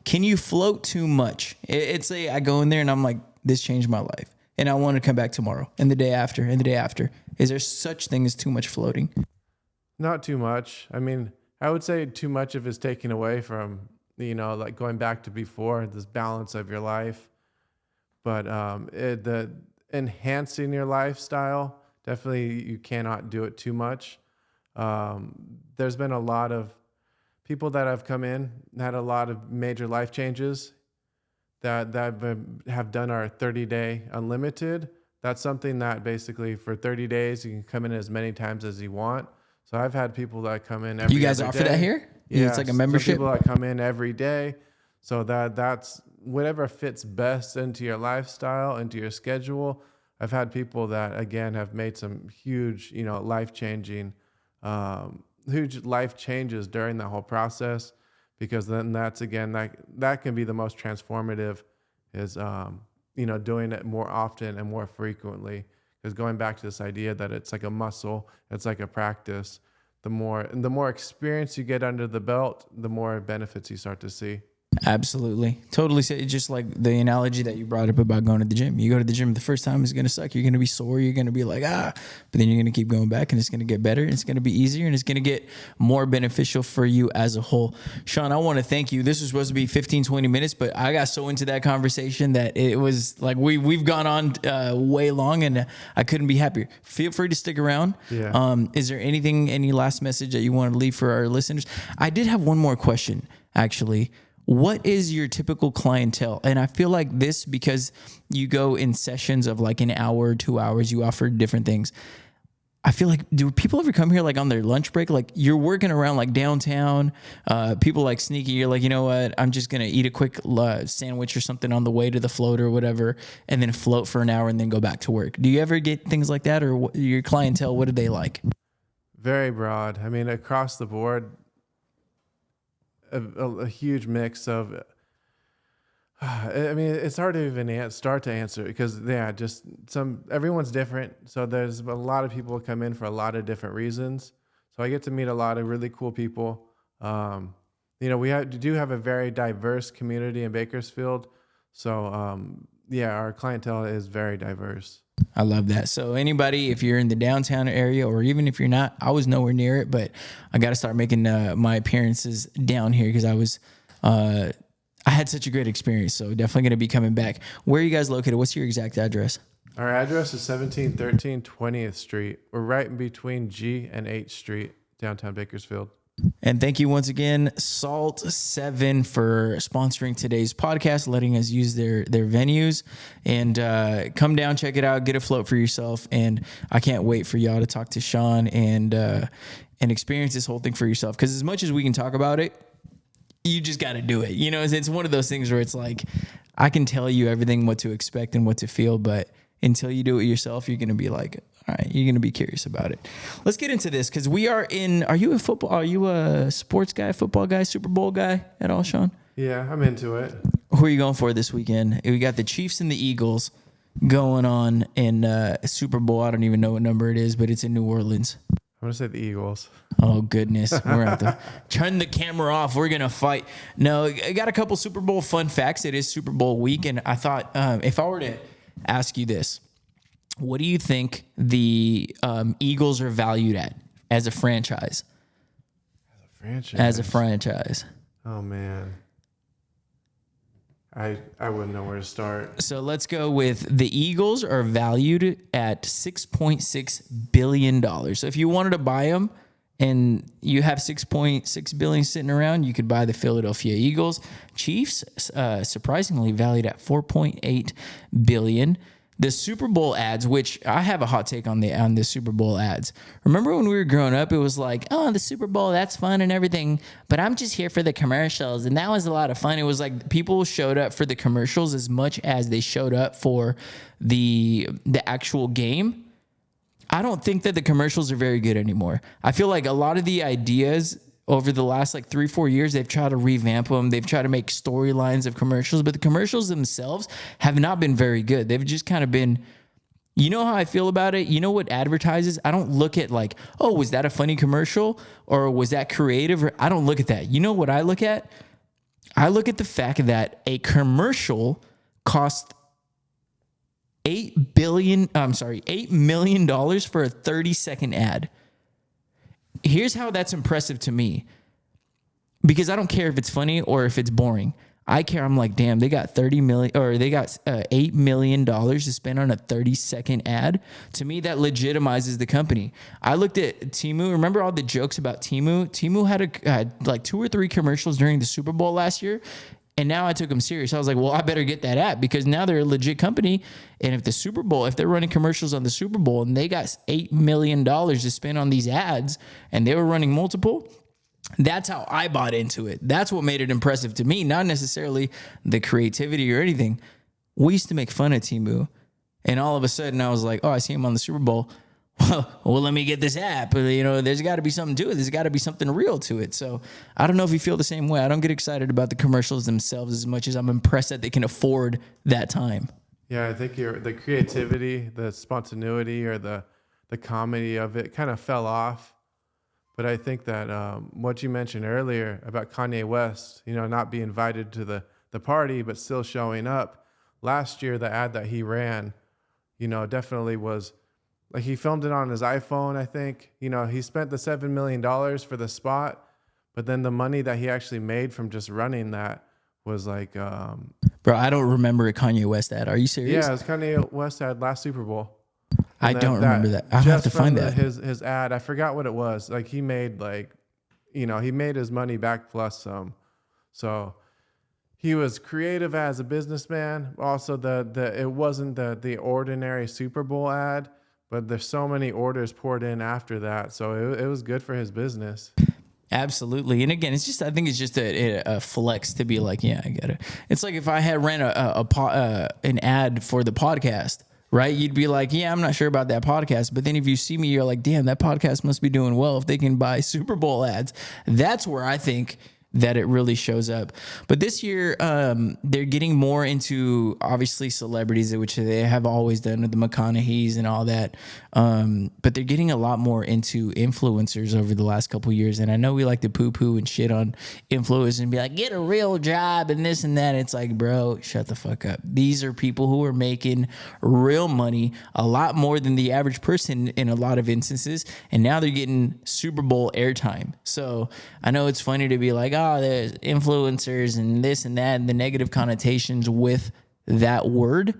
Can you float too much? It's I go in there and I'm like, this changed my life. And I want to come back tomorrow and the day after and the day after. Is there such thing as too much floating? Not too much. I mean, I would say too much of it is taken away from, like going back to before, this balance of your life. But the enhancing your lifestyle, definitely you cannot do it too much. There's been a lot of people that have come in, had a lot of major life changes, that have done our 30-day unlimited. That's something that basically for 30 days, you can come in as many times as you want. So I've had people that come in every You guys every offer day. that here? Yeah, It's like a some membership? people that come in every day. So that's whatever fits best into your lifestyle, into your schedule. I've had people that, again, have made some huge, huge life changes during the whole process, because then that's, again, that can be the most transformative is, doing it more often and more frequently. Because going back to this idea that it's like a muscle, it's like a practice. The more experience you get under the belt, the more benefits you start to see. Absolutely. Totally. Just like the analogy that you brought up about going to the gym. You go to the gym the first time, it's going to suck. You're going to be sore. You're going to be like, but then you're going to keep going back and it's going to get better. And it's going to be easier and it's going to get more beneficial for you as a whole. Shaun, I want to thank you. This was supposed to be 15, 20 minutes, but I got so into that conversation that it was like we've gone on way long and I couldn't be happier. Feel free to stick around. Yeah. Is there any last message that you want to leave for our listeners? I did have one more question, actually. What is your typical clientele? And I feel like this, because you go in sessions of like an hour, 2 hours, you offer different things. I feel like, do people ever come here like on their lunch break? Like you're working around like downtown, people like sneaky. You're like, you know what? I'm just going to eat a quick sandwich or something on the way to the float or whatever, and then float for an hour and then go back to work. Do you ever get things like that, or your clientele, what do they like? Very broad. I mean, across the board, a huge mix of, I mean, it's hard to even start to answer because everyone's different. So there's a lot of people who come in for a lot of different reasons. So I get to meet a lot of really cool people. We do have a very diverse community in Bakersfield. So our clientele is very diverse. I love that. So anybody, if you're in the downtown area, or even if you're not, I was nowhere near it, but I got to start making my appearances down here because I had such a great experience. So definitely going to be coming back. Where are you guys located? What's your exact address? Our address is 1713 20th Street. We're right in between G and H Street, downtown Bakersfield. And thank you once again, Salt7, for sponsoring today's podcast, letting us use their venues. And come down, check it out, get a float for yourself. And I can't wait for y'all to talk to Shaun and experience this whole thing for yourself. Because as much as we can talk about it, you just got to do it. You know, it's one of those things where it's like, I can tell you everything, what to expect and what to feel, but until you do it yourself, you're going to be like, all right, you're going to be curious about it. Let's get into this because are you a sports guy, football guy, Super Bowl guy at all, Shaun? Yeah, I'm into it. Who are you going for this weekend? We got the Chiefs and the Eagles going on in Super Bowl. I don't even know what number it is, but it's in New Orleans. I'm going to say the Eagles. Oh, goodness. We're going to turn the camera off. We're going to fight. No, I got a couple Super Bowl fun facts. It is Super Bowl week, and I thought if I were to ask you this, what do you think the Eagles are valued at as a franchise? As a franchise. Oh, man. I wouldn't know where to start. So let's go with the Eagles are valued at $6.6 billion. So if you wanted to buy them and you have $6.6 billion sitting around, you could buy the Philadelphia Eagles. Chiefs, surprisingly valued at $4.8 billion. The Super Bowl ads, which I have a hot take on the Super Bowl ads. Remember when we were growing up, it was like, oh, the Super Bowl, that's fun and everything, but I'm just here for the commercials. And that was a lot of fun. It was like people showed up for the commercials as much as they showed up for the actual game. I don't think that the commercials are very good anymore. I feel like a lot of the ideas over the last like 3-4 years, they've tried to revamp them. They've tried to make storylines of commercials, but the commercials themselves have not been very good. They've just kind of been, you know how I feel about it? You know what advertises? I don't look at like, oh, was that a funny commercial or was that creative? I don't look at that. You know what I look at? I look at the fact that a commercial cost $8 million for a 30-second ad. Here's how that's impressive to me, because I don't care if it's funny or if it's boring. I care. I'm like, damn, they got $8 million to spend on a 30-second ad. To me, that legitimizes the company. I looked at Temu. Remember all the jokes about Temu? Temu had like 2 or 3 commercials during the Super Bowl last year. And now I took them serious. I was like, well, I better get that app because now they're a legit company. And if the Super Bowl, if they're running commercials on the Super Bowl and they got $8 million to spend on these ads and they were running multiple, that's how I bought into it. That's what made it impressive to me, not necessarily the creativity or anything. We used to make fun of Temu. And all of a sudden I was like, oh, I see him on the Super Bowl. Well, let me get this app. You know, there's got to be something to it. There's got to be something real to it. So I don't know if you feel the same way. I don't get excited about the commercials themselves as much as I'm impressed that they can afford that time. Yeah, I think the creativity, the spontaneity, or the comedy of it kind of fell off. But I think that what you mentioned earlier about Kanye West, you know, not being invited to the party but still showing up. Last year, the ad that he ran, you know, definitely was. Like he filmed it on his iPhone, I think. You know, he spent the $7 million for the spot, but then the money that he actually made from just running that was like... Bro, I don't remember a Kanye West ad. Are you serious? Yeah, it was Kanye West ad last Super Bowl. I don't remember that. I'll have to find that. His ad, I forgot what it was. Like he made he made his money back plus some. So he was creative as a businessman. Also, it wasn't the ordinary Super Bowl ad. But there's so many orders poured in after that. So it was good for his business. Absolutely. And again, I think it's just a flex to be like, yeah, I get it. It's like if I had ran an ad for the podcast, right? You'd be like, yeah, I'm not sure about that podcast. But then if you see me, you're like, damn, that podcast must be doing well if they can buy Super Bowl ads. That's where I think that it really shows up. But this year, they're getting more into obviously celebrities, which they have always done with the McConaughey's and all that. But they're getting a lot more into influencers over the last couple of years. And I know we like to poo-poo and shit on influencers and be like, get a real job and this and that. It's like, bro, shut the fuck up. These are people who are making real money, a lot more than the average person in a lot of instances. And now they're getting Super Bowl airtime. So I know it's funny to be like, oh, there's influencers and this and that, and the negative connotations with that word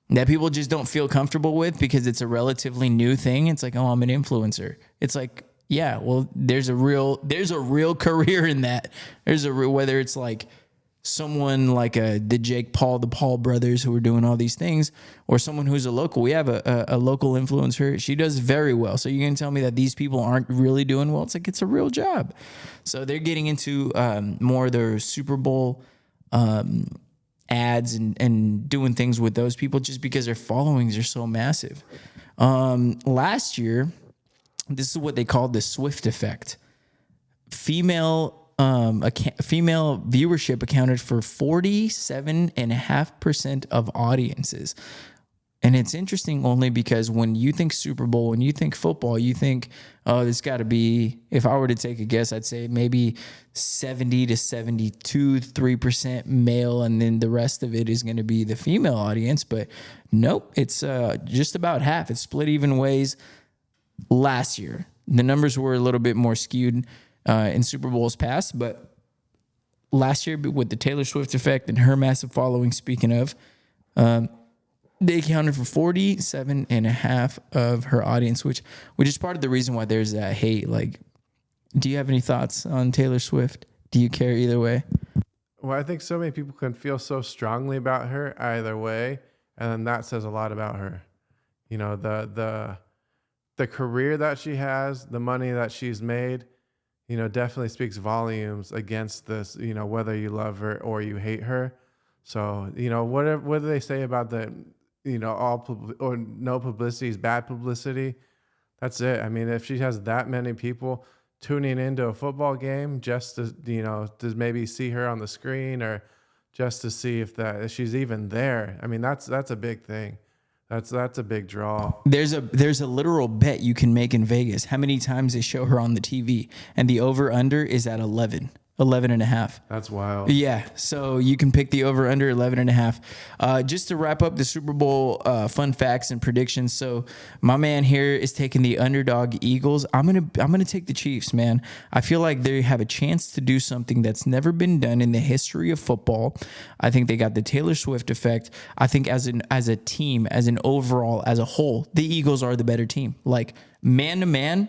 that people just don't feel comfortable with because it's a relatively new thing. It's like, oh, I'm an influencer. It's like, yeah, well, there's a real career in that. Whether it's like someone like the Jake Paul, the Paul brothers who are doing all these things, or someone who's a local. We have a local influencer. She does very well. So you're going to tell me that these people aren't really doing well? It's like, it's a real job. So they're getting into more of their Super Bowl ads and doing things with those people just because their followings are so massive. Last year, this is what they called the Swift effect. Female viewership accounted for 47.5% of audiences. And it's interesting only because when you think Super Bowl, when you think football, you think, oh, there's got to be, if I were to take a guess, I'd say maybe 70 to 72, 3% male, and then the rest of it is going to be the female audience. But nope, it's just about half. It's split even ways. Last year, the numbers were a little bit more skewed in Super Bowls past, but last year with the Taylor Swift effect and her massive following, speaking of, they accounted for 47.5% of her audience, which is part of the reason why there's that hate. Like, do you have any thoughts on Taylor Swift? Do you care either way? Well, I think so many people can feel so strongly about her either way, and then that says a lot about her. You know, the career that she has, the money that she's made, you know, definitely speaks volumes against this, you know, whether you love her or you hate her. So, you know, what do they say about the, you know, or no publicity is bad publicity? That's it. I mean, if she has that many people tuning into a football game just to, you know, to maybe see her on the screen or just to see if she's even there. I mean, that's a big thing. That's a big draw. There's a literal bet you can make in Vegas. How many times they show her on the TV, and the over under is at 11 and a half. That's wild. Yeah. So you can pick the over under 11 and a half. Just to wrap up the Super Bowl fun facts and predictions. So my man here is taking the underdog Eagles. I'm going to take the Chiefs, man. I feel like they have a chance to do something that's never been done in the history of football. I think they got the Taylor Swift effect. I think as a team, as an overall, as a whole, the Eagles are the better team. Like man to man,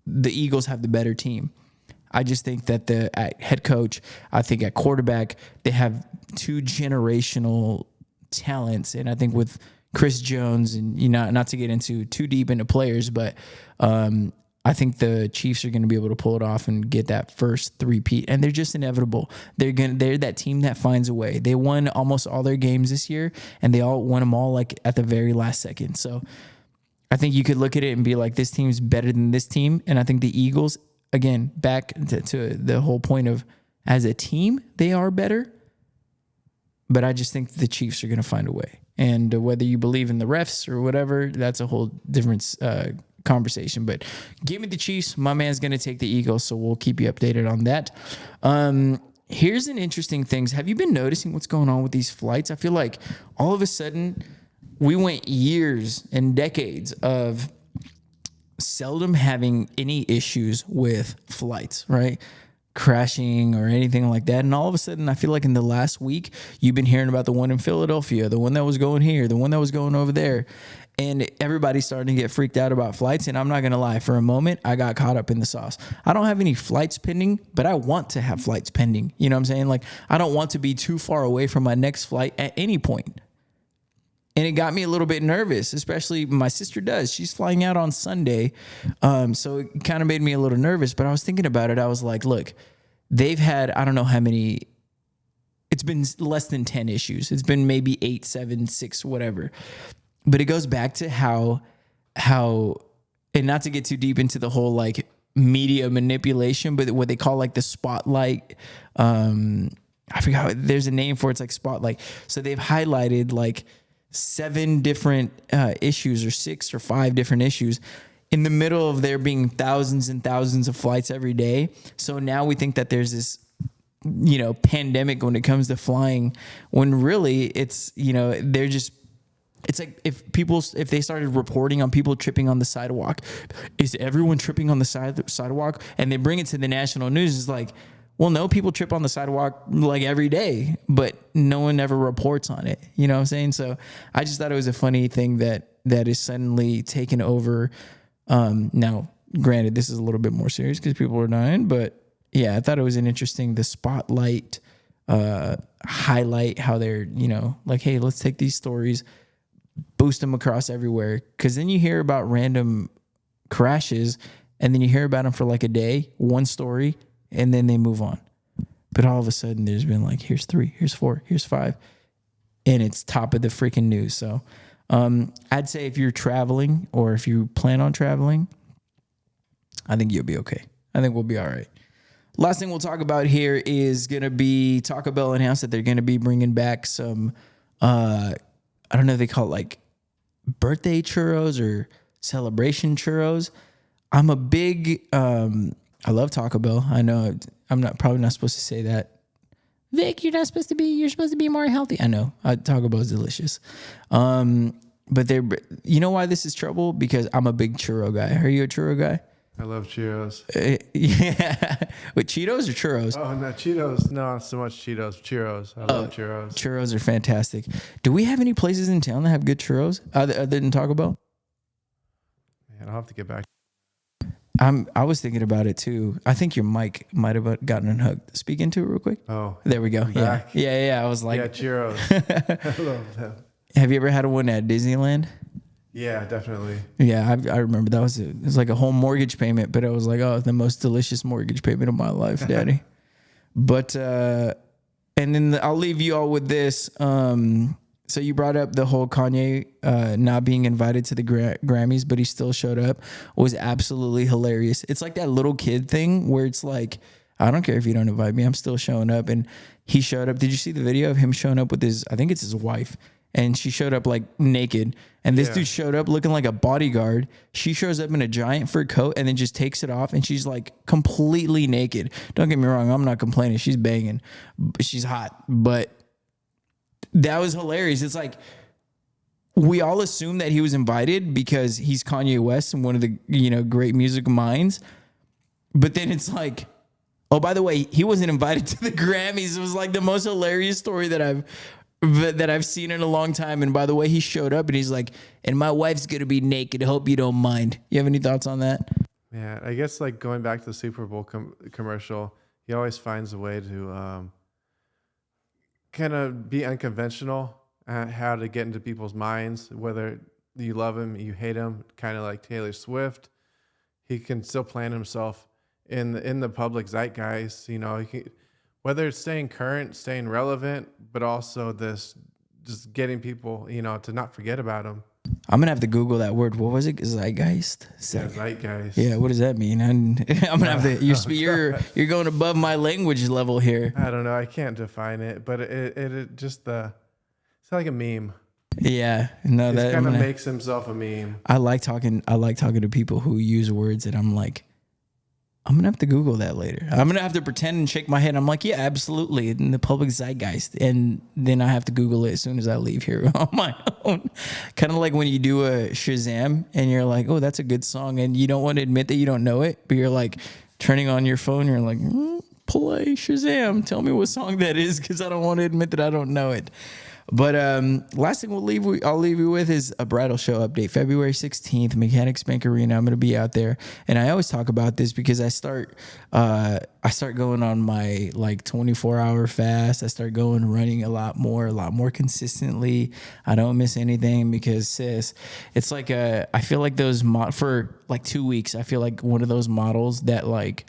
the Eagles have the better team. I just think that at head coach, I think at quarterback, they have 2 generational talents. And I think with Chris Jones, and not to get into too deep into players, but I think the Chiefs are going to be able to pull it off and get that first three-peat, and they're just inevitable. They're that team that finds a way. They won almost all their games this year, and they all won them all like at the very last second. So I think you could look at it and be like, this team's better than this team. And I think the Eagles, again, back to the whole point of as a team, they are better. But I just think the Chiefs are going to find a way. And whether you believe in the refs or whatever, that's a whole different conversation. But give me the Chiefs. My man's going to take the Eagles, so we'll keep you updated on that. Here's an interesting thing. Have you been noticing what's going on with these flights? I feel like all of a sudden we went years and decades of seldom having any issues with flights, right? Crashing or anything like that. And all of a sudden, I feel like in the last week, you've been hearing about the one in Philadelphia, the one that was going here, the one that was going over there. And everybody's starting to get freaked out about flights. And I'm not going to lie, for a moment, I got caught up in the sauce. I don't have any flights pending, but I want to have flights pending. You know what I'm saying? Like, I don't want to be too far away from my next flight at any point. And it got me a little bit nervous, especially my sister does. She's flying out on Sunday. So it kind of made me a little nervous, but I was thinking about it. I was like, look, they've had, I don't know how many, it's been less than 10 issues. It's been maybe 8, 7, 6, whatever. But it goes back to how, and not to get too deep into the whole like media manipulation, but what they call like the spotlight. I forgot, there's a name for it. It's like spotlight. So they've highlighted like 7 different issues or 6 or 5 different issues in the middle of there being thousands and thousands of flights every day. So now we think that there's this, pandemic when it comes to flying, when really it's, they're just, it's like if they started reporting on people tripping on the sidewalk, is everyone tripping on the sidewalk? And they bring it to the national news. It's like, well, no, people trip on the sidewalk like every day, but no one ever reports on it. You know what I'm saying? So I just thought it was a funny thing that is suddenly taken over. Now, granted, this is a little bit more serious because people are dying, but yeah, I thought it was an interesting, the spotlight, highlight how they're, like, hey, let's take these stories, boost them across everywhere. Cause then you hear about random crashes and then you hear about them for like a day, one story, and then they move on. But all of a sudden there's been like, here's 3, here's 4, here's 5. And it's top of the freaking news. So I'd say if you're traveling or if you plan on traveling, I think you'll be okay. I think we'll be all right. Last thing we'll talk about here is going to be Taco Bell announced that they're going to be bringing back some, I don't know if they call it like birthday churros or celebration churros. I'm a big, I love Taco Bell. I know I'm probably not supposed to say that. Vic, you're supposed to be more healthy. I know Taco Bell is delicious. But you know why this is trouble? Because I'm a big churro guy. Are you a churro guy? I love Cheetos. Yeah. With Cheetos or churros? Oh, no, Cheetos. No, not so much Cheetos. Churros. I love churros. Churros are fantastic. Do we have any places in town that have good churros other than Taco Bell? Man, I'll have to get back. I was thinking about it too. I think your mic might have gotten unhooked. Speak into it real quick. Oh, there we go. Back. Yeah. I was like, yeah, churros. I love them. Have you ever had one at Disneyland? Yeah, definitely. Yeah, I remember that it was like a whole mortgage payment, but I was like, oh, the most delicious mortgage payment of my life, Daddy. But and then I'll leave you all with this. So you brought up the whole Kanye not being invited to the Grammys, but he still showed up. It was absolutely hilarious. It's like that little kid thing where it's like, I don't care if you don't invite me, I'm still showing up. And he showed up. Did you see the video of him showing up with I think it's his wife, and she showed up like naked. And this dude showed up looking like a bodyguard. She shows up in a giant fur coat and then just takes it off, and she's like completely naked. Don't get me wrong, I'm not complaining. She's banging. She's hot, but that was hilarious. It's like we all assume that he was invited because he's Kanye West and one of the, great music minds. But then it's like, oh, by the way, he wasn't invited to the Grammys. It was like the most hilarious story that I've seen in a long time. And by the way, he showed up and he's like, and my wife's going to be naked. Hope you don't mind. You have any thoughts on that? Yeah, I guess like going back to the Super Bowl commercial, he always finds a way to kind of be unconventional at how to get into people's minds, whether you love him, you hate him, kind of like Taylor Swift. He can still plant himself in the public zeitgeist. You know, whether it's staying current, staying relevant, but also this just getting people, you know, to not forget about him. I'm gonna have to Google that word. What was it? Zeitgeist. Yeah, zeitgeist. Yeah, what does that mean? I'm gonna have to. You're going above my language level here. I don't know. I can't define it, but it just it's like a meme. Yeah, no, It that kind of makes himself a meme. I like talking to people who use words that I'm like, I'm gonna have to Google that later. I'm gonna have to pretend and shake my head. I'm like, yeah, absolutely, in the public zeitgeist, and then I have to Google it as soon as I leave here on my own. Kind of like when you do a Shazam and you're like, oh, that's a good song, and you don't want to admit that you don't know it, but you're like turning on your phone. You're like, play Shazam. Tell me what song that is, because I don't want to admit that I don't know it. But last thing I'll leave you with is a Bridal Show update. February 16th, Mechanics Bank Arena. I'm going to be out there, and I always talk about this because I start going on my like 24-hour fast. I start running a lot more consistently. I don't miss anything because, sis, it's like I feel like those for like 2 weeks. I feel like one of those models that like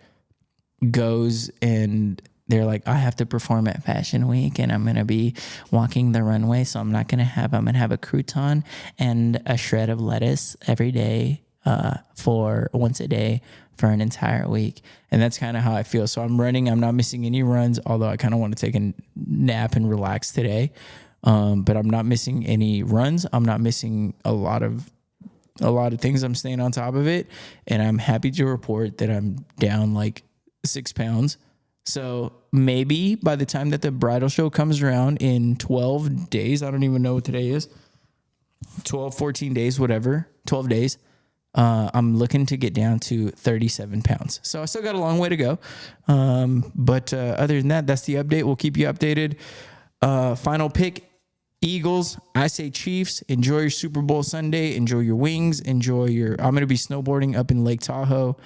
goes and they're like, I have to perform at Fashion Week and I'm going to be walking the runway. So I'm going to have a crouton and a shred of lettuce every day for once a day for an entire week. And that's kind of how I feel. So I'm running. I'm not missing any runs, although I kind of want to take a nap and relax today. But I'm not missing any runs. I'm not missing a lot of things. I'm staying on top of it. And I'm happy to report that I'm down like 6 pounds. So maybe by the time that the Bridal Show comes around in 12 days, I don't even know what today is, 12, 14 days, whatever, 12 days, I'm looking to get down to 37 pounds. So I still got a long way to go. But other than that, that's the update. We'll keep you updated. Final pick, Eagles. I say Chiefs. Enjoy your Super Bowl Sunday. Enjoy your wings. I'm going to be snowboarding up in Lake Tahoe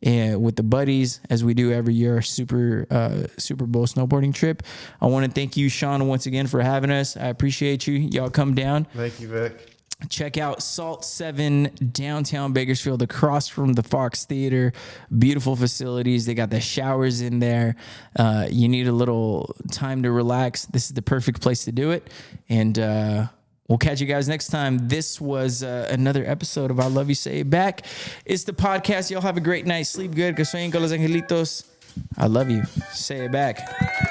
and with the buddies, as we do every year, our Super Bowl snowboarding trip. I want to thank you, Shaun, once again for having us. I appreciate you. Y'all come down. Thank you, Vic. Check out Salt7 downtown Bakersfield, across from the Fox Theater. Beautiful facilities. They got the showers in there. You need a little time to relax. This is the perfect place to do it. And we'll catch you guys next time. This was another episode of I Love You, Say It Back. It's the podcast. Y'all have a great night. Sleep good. Que sueñen con los angelitos. I love you. Say it back.